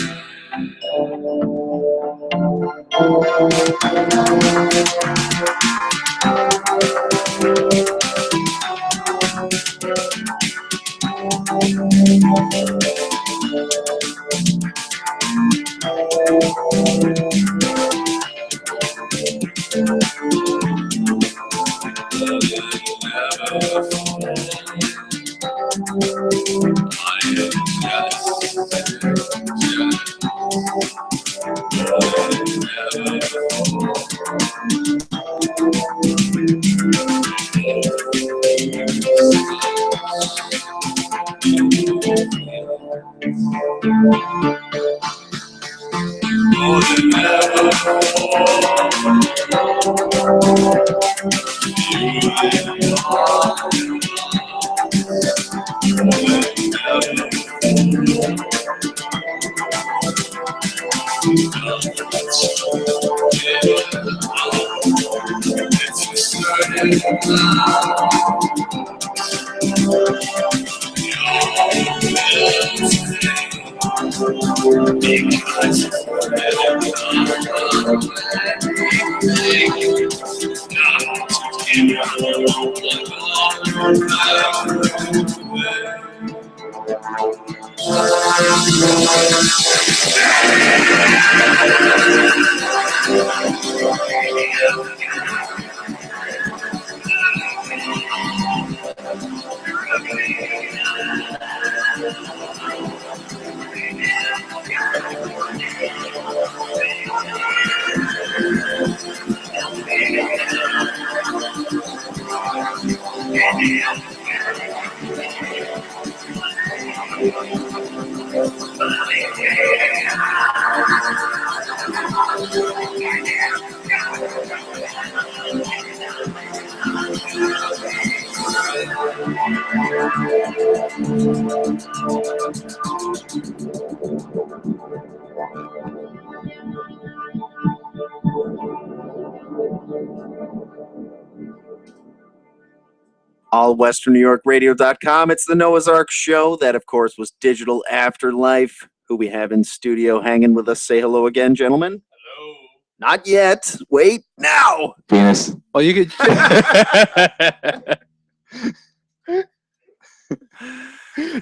allwesternnewyorkradio.com. It's the Noah's Ark show. That, of course, was Digital Afterlife, who we have in studio hanging with us. Say hello again, gentlemen. Hello. Not yet. Wait, now. Penis. Well, you could.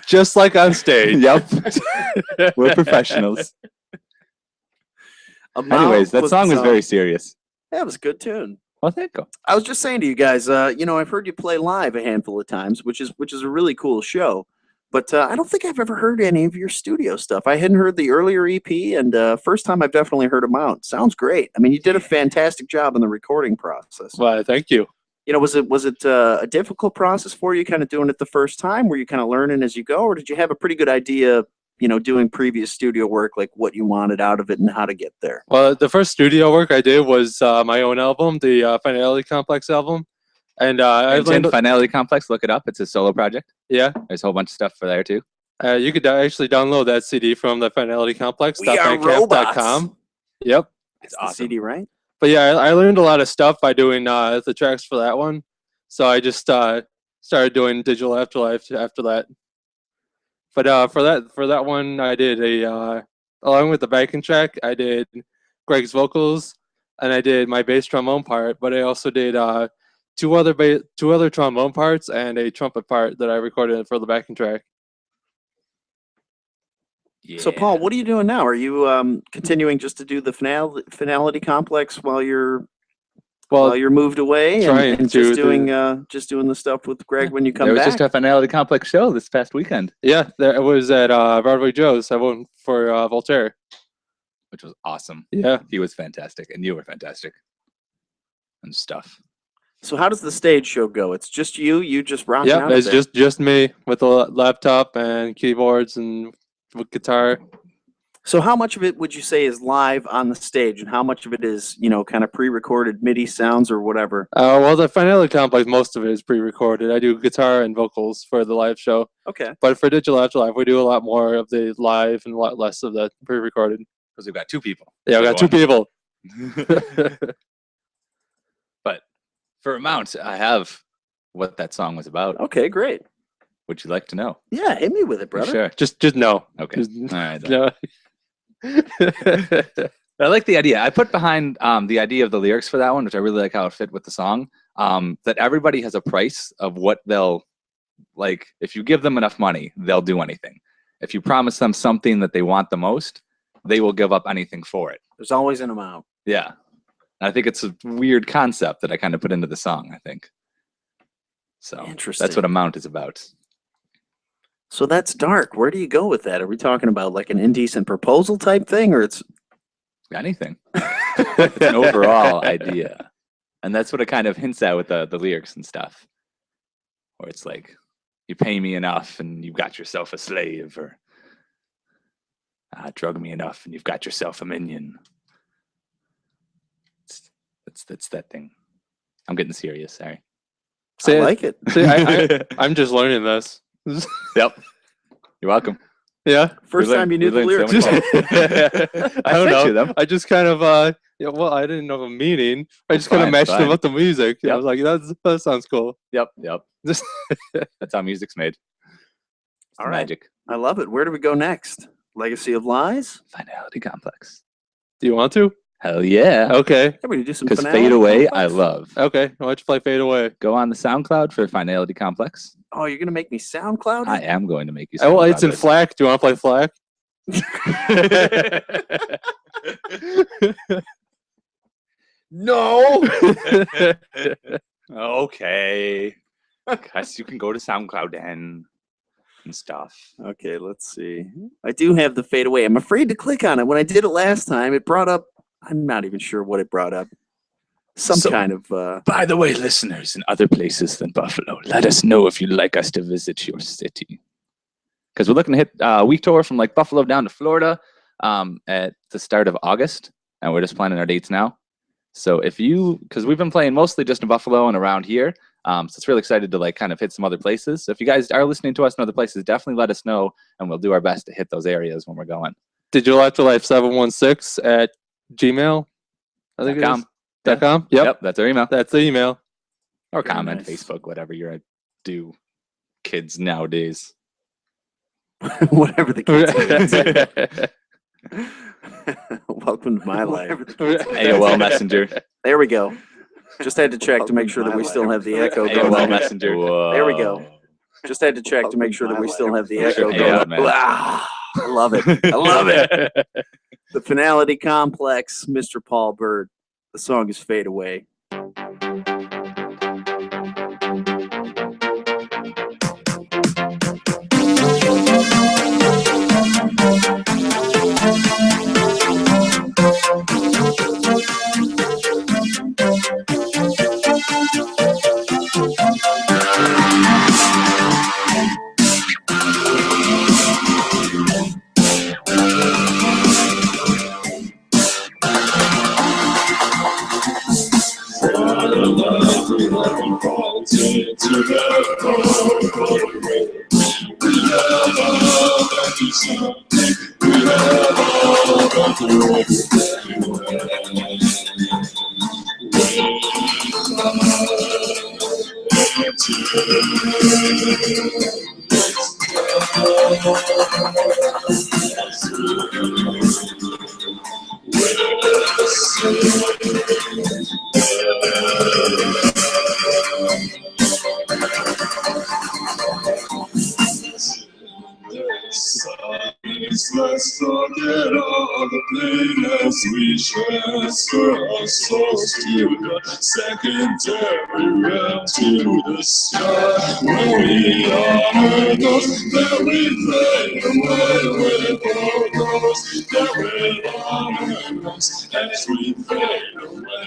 Just like on stage. Yep. We're professionals. Anyways, that song was very serious. Yeah, it was a good tune. Well, thank you. I was just saying to you guys, I've heard you play live a handful of times, which is a really cool show. But I don't think I've ever heard any of your studio stuff. I hadn't heard the earlier EP, and first time I've definitely heard them out. Sounds great. I mean, you did a fantastic job in the recording process. Well, thank you. Was it a difficult process for you, kind of doing it the first time? Were you kind of learning as you go, or did you have a pretty good idea, doing previous studio work, like what you wanted out of it and how to get there? Well, the first studio work I did was my own album, the Finality Complex album. And I learned Finality Complex, look it up. It's a solo project. Yeah. There's a whole bunch of stuff for there too. You could actually download that CD from the Finality Complex. We are robots. Yep. It's awesome. CD, right? But yeah, I learned a lot of stuff by doing the tracks for that one. So I just started doing Digital Afterlife after that. But for that one, I did along with the backing track, I did Greg's vocals, and I did my bass trombone part. But I also did two other trombone parts and a trumpet part that I recorded for the backing track. Yeah. So, Paul, what are you doing now? Are you continuing just to do the Finality Complex while you're moved away and just doing the stuff with Greg when you come back? There was just a Finality Complex show this past weekend. Yeah, it was at Broadway Joe's. I went for Voltaire, which was awesome. Yeah, he was fantastic, and you were fantastic, and stuff. So how does the stage show go? It's just you just rocking out. Yeah, it's just me with a laptop and keyboards and with guitar. So how much of it would you say is live on the stage, and how much of it is, kind of pre-recorded MIDI sounds or whatever? Well, the Finale Complex, most of it is pre-recorded. I do guitar and vocals for the live show. Okay. But for Digital Afterlife, we do a lot more of the live and a lot less of the pre-recorded. Because we've got 2 people. Yeah, we got 2 people. But for amount, I have what that song was about. Okay, great. Would you like to know? Yeah, hit me with it, You brother. Sure. Just no. Okay. Just- All right. Then. No. I like the idea. I put behind the idea of the lyrics for that one, which I really like how it fit with the song. That everybody has a price of what they'll like. If you give them enough money, they'll do anything. If you promise them something that they want the most, they will give up anything for it. There's always an amount. Yeah. I think it's a weird concept that I kind of put into the song, I think. So Interesting. that's what amount is about. So that's dark. Where do you go with that? Are we talking about like an indecent proposal type thing, or it's Anything. It's an overall idea. And that's what it kind of hints at with the lyrics and stuff. Where it's like, you pay me enough and you've got yourself a slave, or drug me enough and you've got yourself a minion. That's that thing. I'm getting serious, sorry. See, I like it. See, I'm just learning this. Yep. You're welcome. Yeah. First time you knew the lyrics. I don't know. I just kind of well, I didn't know the meaning. I just kind of matched them up the music. Yeah, I was like, that sounds cool. Yep. That's how music's made. It's All right. magic. I love it. Where do we go next? Legacy of Lies? Finality Complex. Do you want to? Hell yeah. Okay. Yeah, we can do some Because Finality Fade Away, Complex. I love. Okay. Why don't you play Fade Away? Go on the SoundCloud for Finality Complex. Oh, you're gonna make me SoundCloud? I am going to make you. Oh, well, it's in SoundCloud FLAC. Do you want to play FLAC? No. Okay. Guess you can go to SoundCloud then and stuff. Okay, let's see. I do have the Fade Away. I'm afraid to click on it. When I did it last time, it brought up, I'm not even sure what it brought up. Some kind of By the way, listeners in other places than Buffalo, let us know if you'd like us to visit your city. Because we're looking to hit a week tour from like Buffalo down to Florida at the start of August, and we're just planning our dates now. So if you, because we've been playing mostly just in Buffalo and around here, so it's really excited to like kind of hit some other places. So if you guys are listening to us in other places, definitely let us know, and we'll do our best to hit those areas when we're going. Digital Afterlife 716 at Gmail. I think .com. it is. .com. Yep. That's our email. That's the email. Or Very comment, nice. Facebook, whatever you're do, kids nowadays. whatever the case. Welcome to my life. AOL Messenger. There we go. Just had to check to make sure that we still have the echo AOL going. Messenger. There we go. Just had to check to make sure that we still have the echo Yeah, going. man. Wow. I love it. I love it. The Finality Complex, Mr. Paul Bird. The song is Fade Away. Let's forget all the pain as we transfer our souls to the secondary realm, to the sky, where we honor those that we fade away with all those that we honor us as we fade away.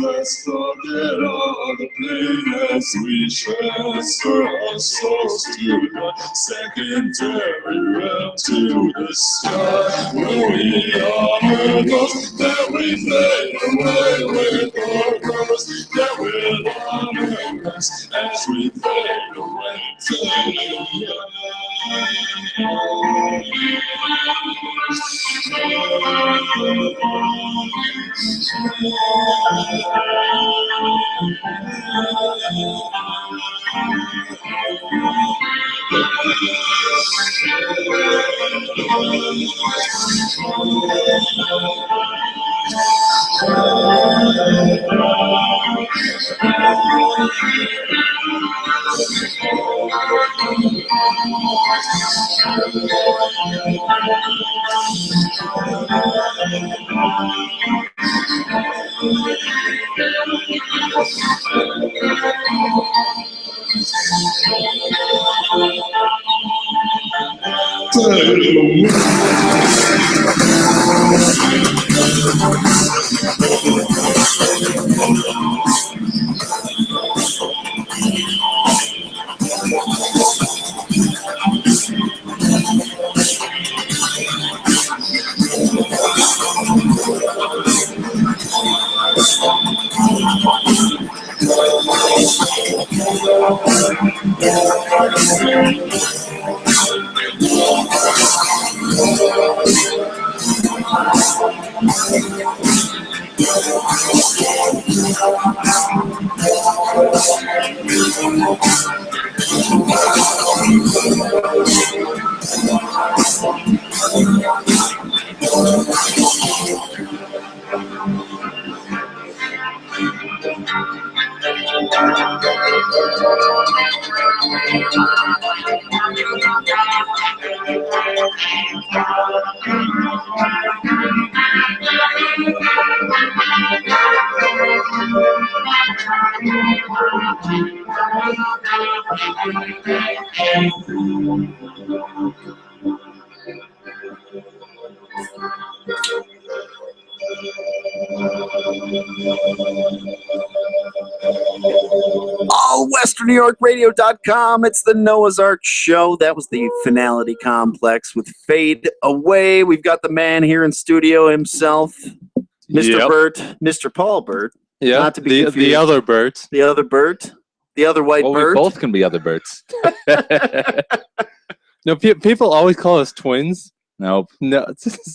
Let's forget all the pain as we transfer our souls to the secondary realm, to the sky, where we honor those that we fade away with our girls, that will honor us as we fade away to the AllWesternNewYorkRadio.com. It's the Noah's Ark Show. That was the Finality Complex with Fade Away. We've got the man here in studio himself, Mr. Yep. Burt, Mr. Paul Burt. Yeah, Not to be the confused. other Bert. The other Burt. The other white Well, we Burt. both can be other birds. No, people always call us twins. Nope. No,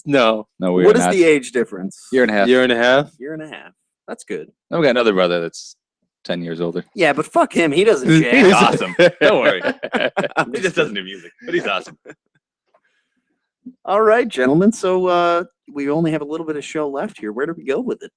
no. No, we're What is not. the age difference? Year and a half. Year and a half. Year and a half. That's good. Then we got another brother that's 10 years older. Yeah, but fuck him. He doesn't He's jazz. awesome. Don't worry. He just doesn't do music, but he's awesome. All right, gentlemen. So we only have a little bit of show left here. Where do we go with it?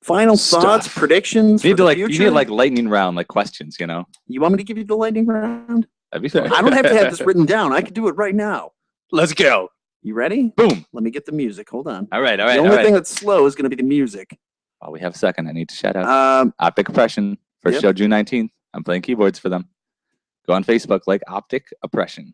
Final thoughts, Stuff. predictions You for the need future? like lightning round, like questions, you know? You want me to give you the lightning round? That'd be fun. I don't have to have this written down. I can do it right now. Let's go. You ready? Boom. Let me get the music. Hold on. All right, The only thing that's slow is going to be the music. While we have a second, I need to shout out Optic Oppression. First Yep. show, June 19th. I'm playing keyboards for them. Go on Facebook, like Optic Oppression.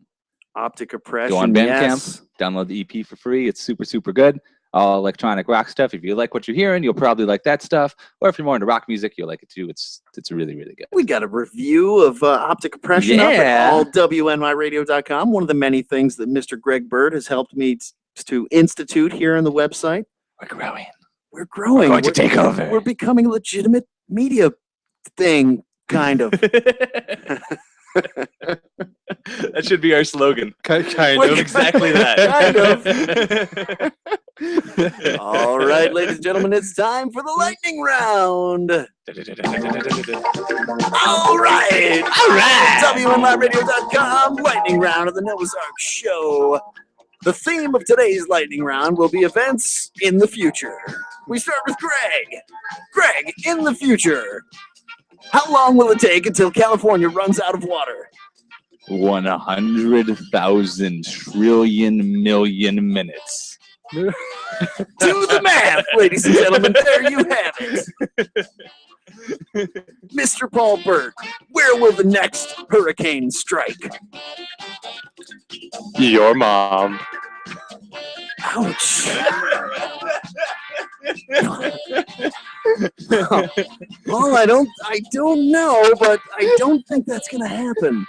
Optic Oppression. Go on Bandcamp. Yes. Download the EP for free. It's super, super good. all electronic rock stuff. If you like what you're hearing, you'll probably like that stuff. Or if you're more into rock music, you'll like it too. It's really, really good. We got a review of Optic Oppression up Yeah. at allwnYradio.com. One of the many things that Mr. Greg Bird has helped me to institute here on the website. We're growing. We're growing. We're going to take over. We're becoming a legitimate media thing, kind of. That should be our slogan. Kind We're- Exactly that. Kind of. All right, ladies and gentlemen, it's time for the lightning round. All right. WNYradio.com lightning round of the Noah's Ark Show. The theme of today's lightning round will be events in the future. We start with Greg. Greg, in the future, how long will it take until California runs out of water? 100,000 trillion million minutes. Do the math, ladies and gentlemen. There you have it. Mr. Paul Burt, where will the next hurricane strike? Your mom. Ouch. Well, I don't know, but I don't think that's gonna happen.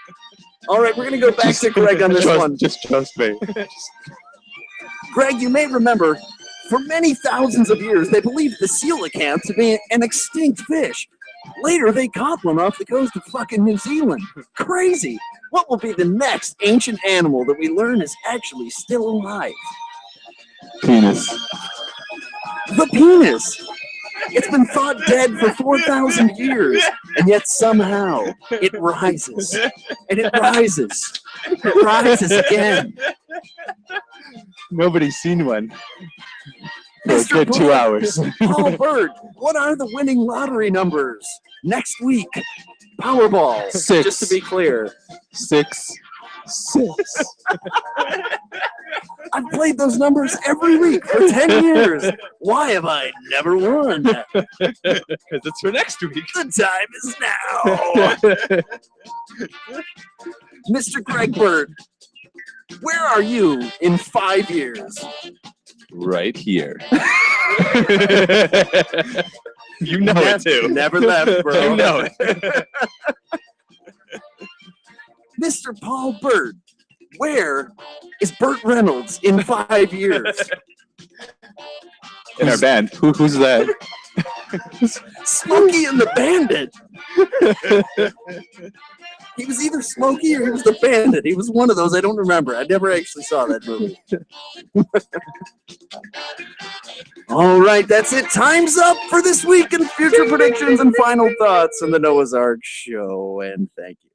All right, we're gonna go back to Greg on this one. Just trust me. Greg, you may remember, for many thousands of years, they believed the coelacanth to be an extinct fish. Later, they caught one off the coast of fucking New Zealand. Crazy. What will be the next ancient animal that we learn is actually still alive? Penis. The penis. It's been thought dead for 4,000 years, and yet somehow it rises. And it rises. It rises again. Nobody's seen one for a Mr. good 2 Paul- hours. Paul Bird, what are the winning lottery numbers next week? Powerball. 6. Just to be clear. 6. I've played those numbers every week for 10 years. Why have I never won? Because it's for next week. The time is now. Mr. Greg Bird, where are you in 5 years? Right here. You know it too. Never left, bro. You know it. Mr. Paul Bird, where is Burt Reynolds in 5 years? In our band. Who's that? Smokey and the Bandit. He was either Smokey or he was the Bandit. He was one of those. I don't remember. I never actually saw that movie. All right, that's it. Time's up for this week and future predictions and final thoughts on the Noah's Ark Show. And thank you.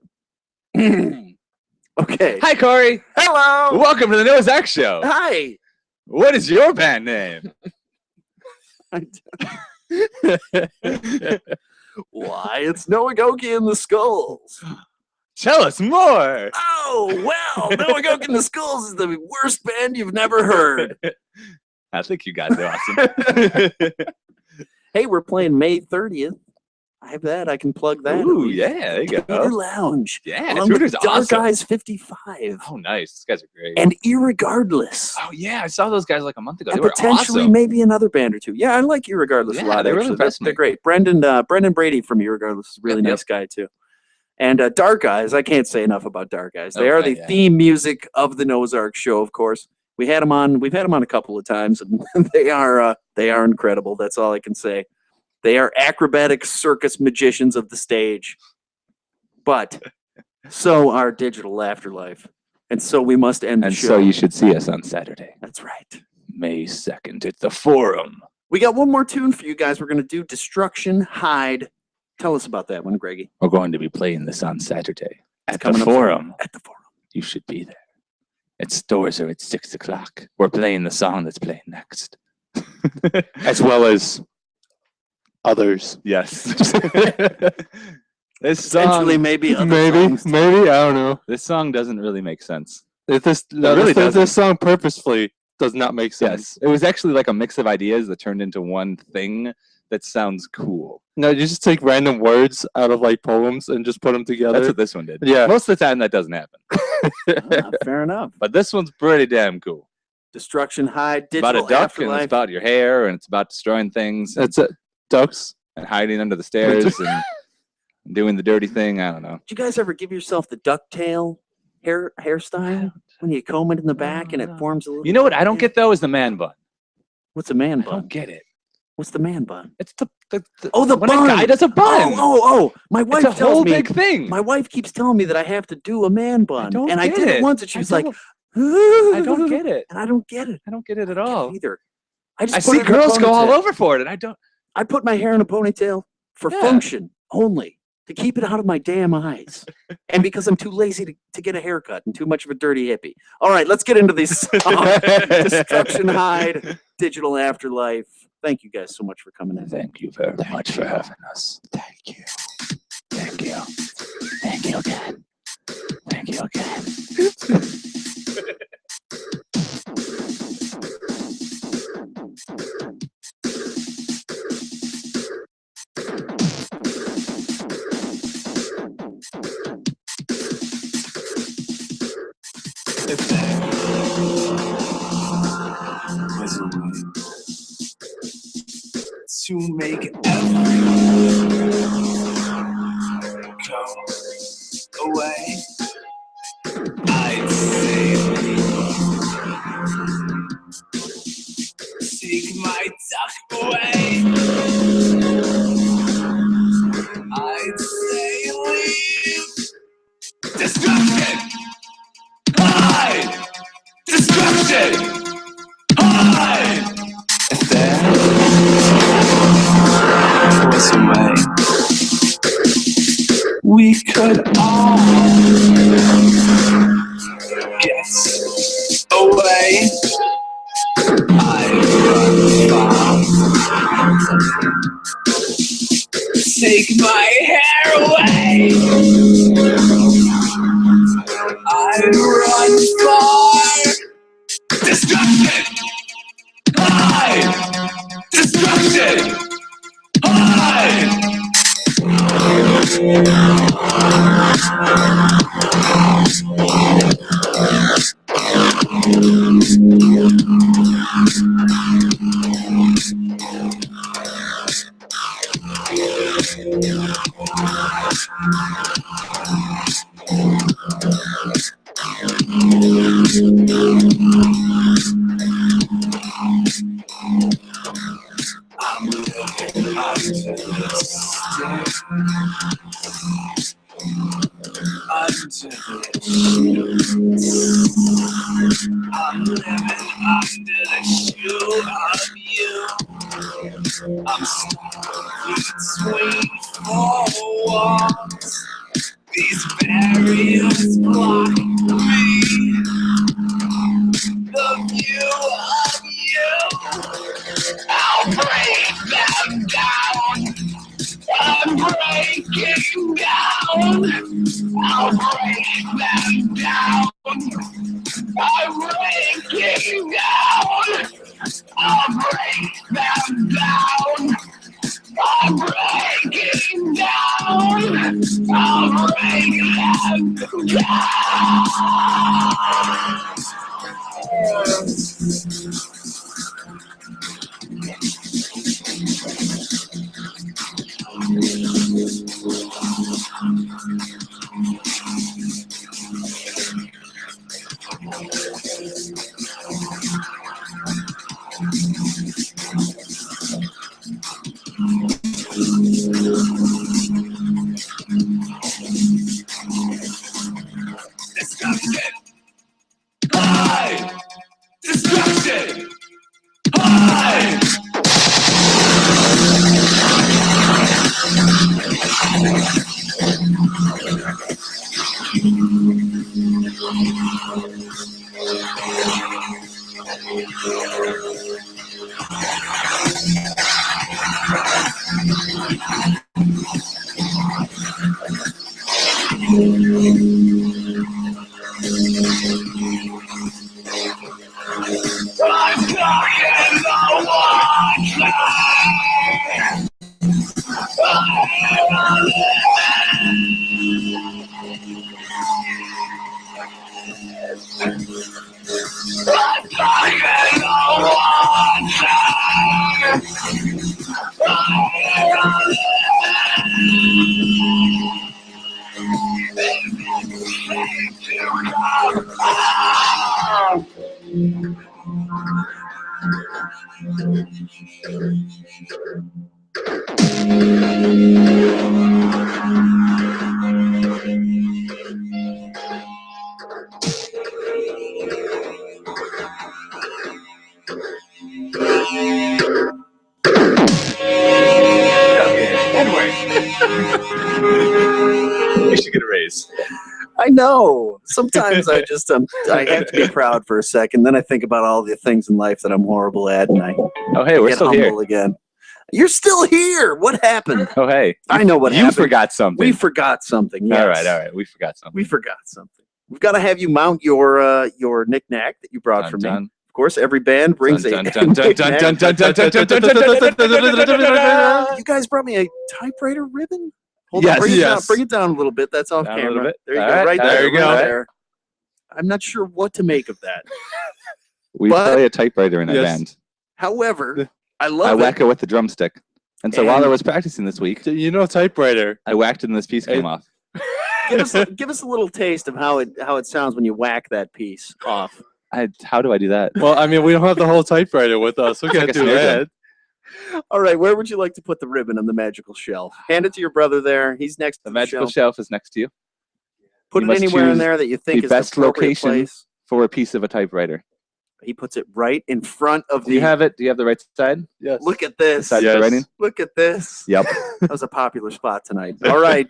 Okay. Hi, Corey. Hello. Welcome to the Noah's Ark Show. Hi. What is your band name? Why, it's Noah Goki and the Skulls. Tell us more. Oh, well, Noah Goki and the Skulls is the worst band you've never heard. I think you guys are awesome. Hey, we're playing May 30th. I have that. I can plug that. Ooh, yeah, there you Tudor go. Lounge. Yeah, Along with Tudor's Dark awesome. Eyes 55. Oh, nice. These guys are great. And Irregardless. Oh, yeah, I saw those guys like a month ago. And They were potentially awesome. maybe another band or two. Yeah, I like Irregardless a Yeah, lot. they really actually. impressed They're me. great. Brendan Brady from Irregardless is a really Yep, nice guy too. And Dark Eyes, I can't say enough about Dark Eyes. They are Okay, the yeah. theme music of the Noah's Ark Show, of course. We've had them on a couple of times, and they are incredible. That's all I can say. They are acrobatic circus magicians of the stage. But so are Digital Afterlife. And so we must end the And show. so you should see us on Saturday, That's right. May 2nd at the Forum. We got one more tune for you guys. We're going to do Destruction Hide. Tell us about that one, Greggy. We're going to be playing this on Saturday at the coming up Forum. At the Forum. You should be there. Its doors are at 6 o'clock. We're playing the song that's playing next. As well as others. Yes. This Potentially song, maybe other Maybe, songs. maybe, I don't know. this song doesn't really make sense. This song purposefully does not make sense. Yes, it was actually like a mix of ideas that turned into one thing that sounds cool. No, you just take random words out of like poems and just put them together. That's what this one did. Yeah. Most of the time that doesn't happen. Fair enough. But this one's pretty damn cool. Destruction Hide, About Digital a duck, and Afterlife. it's about your hair, and it's about destroying things. That's it. Ducks. And hiding under the stairs and doing the dirty thing. I don't know. Did you guys ever give yourself the ducktail hairstyle when you comb it in the back and it forms a little? You know what I don't get though is the man bun. What's a man I bun? don't get it. What's the man bun? It's the Oh, the when bun. a guy does a bun. Oh! My wife It's a tells whole me. big thing. My wife keeps telling me that I have to do a man bun, don't and I get did it it. once, and she I was like, I don't get it. and I don't get it. I don't get it at all. Either. I just put see it in a girls go all ponytail. over for it, and I don't. I put my hair in a ponytail for Yeah. function only, to keep it out of my damn eyes, and because I'm too lazy to get a haircut and too much of a dirty hippie. All right, let's get into these Destruction Hide, Digital Afterlife. Thank you guys so much for coming in. Thank you very much for having us. Thank you. Thank you. Thank you again. Thank you again. If there was a way to make everyone go away, I'd say, take my duck away. I'd say, leave destruction. Hide! Destruction! Hide! If there was a way we could all get away, I'd run far. Take my hair away. I'd run far. Destruction! Hide! Destruction! Hide! I'm living under the stairs, under the sheets. I'm living under the shoe of you. I'm stuck between four walls. These barriers block me. The view of you. I'll break them down. I'm breaking down. I'll break them down. I'm breaking down. I'll break them down. I'm breaking down. I'll break them Destruction! Hide! Destruction! Hide! I'm talking the water! I'm talking You should get a raise. I know. Sometimes I just I have to be proud for a second. Then I think about all the things in life that I'm horrible at, and I Oh, hey, we're get still humble here. again. You're still here. What happened? Oh, hey. I know what You happened. forgot something. We forgot something. Yes. All right. We forgot something. We forgot something. We've got to have you mount your knick-knack that you brought for me. Of course, every band brings a knick-knack. You guys brought me a typewriter ribbon? Hold on, bring it down a little bit. That's off Down a little camera. bit. There you All go. right, Right there there. you go. Right there. I'm not sure what to make of that. We play a typewriter in our band. However, I I love whack it. it with the drumstick. And so while I was practicing this week, You know, typewriter. I whacked it and this piece came off. Give us a little taste of how it sounds when you whack that piece off. How do I do that? Well, I mean, we don't have the whole typewriter with us. We can't like a do snare drum. that. All right, where would you like to put the ribbon on the magical shelf? Hand it to your brother there. He's next to The magical shelf is next to you. Put You it must anywhere in choose there that you think the is the best appropriate location place. for a piece of a typewriter. He puts it right in front of Do you have it? Do you have the right side? Yes. Look at this. Side for writing? Look at this. Yep. That was a popular spot tonight. All right.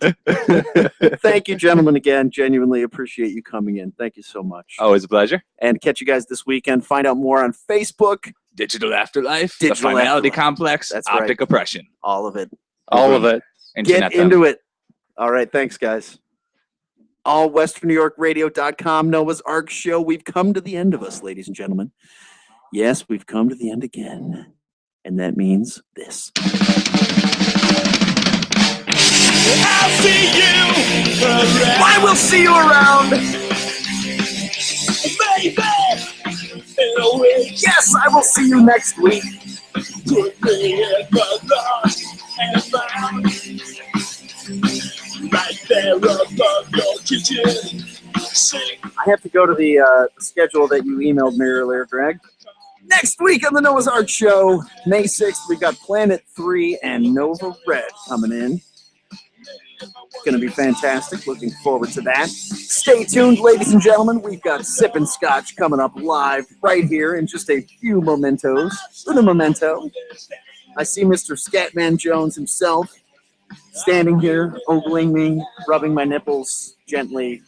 Thank you, gentlemen, again. Genuinely appreciate you coming in. Thank you so much. Always a pleasure. And catch you guys this weekend. Find out more on Facebook. Digital Afterlife, Digital the Finality Afterlife. Complex, That's Optic right. Oppression. All of it. All of it. Get into it. All right. Thanks, guys. All WesternNewYorkRadio.com, Noah's Ark Show. We've come to the end of us, ladies and gentlemen. Yes, we've come to the end again. And that means this. I'll see you around. I will see you around. Baby, in a week. Yes, I will see you next week. Put me in the lost and found. Right there above your kitchen sink. I have to go to the schedule that you emailed me earlier, Greg. Next week on the Noah's Ark Show, May 6th, we've got Planet 3 and Nova Red coming in. It's going to be fantastic. Looking forward to that. Stay tuned, ladies and gentlemen. We've got Sippin' Scotch coming up live right here in just a few mementos. With a memento. I see Mr. Scatman Jones himself standing here, ogling me, rubbing my nipples gently,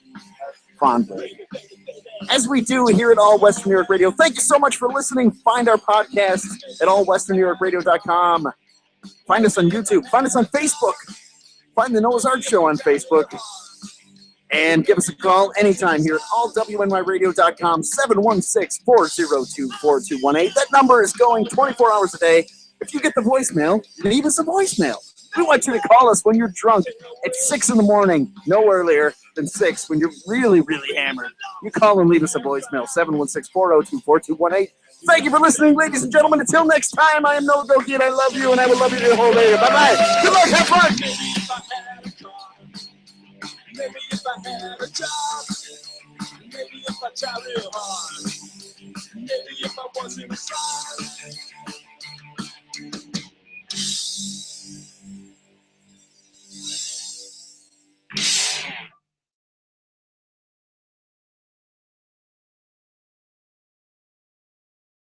fondly. As we do here at All Western New York Radio. Thank you so much for listening. Find our podcast at allwesternnewyorkradio.com. Find us on YouTube. Find us on Facebook. Find the Noah's Ark Show on Facebook. And give us a call anytime here at allwnyradio.com, 716-402-4218. That number is going 24 hours a day. If you get the voicemail, leave us a voicemail. We want you to call us when you're drunk at 6 in the morning, no earlier than 6, when you're really, really hammered. You call and leave us a voicemail, 716-402-4218. Thank you for listening, ladies and gentlemen. Until next time, I am Noah Goki, and I love you, and I will love you the whole day. Bye-bye. Good luck. Have fun. Maybe if I had a job.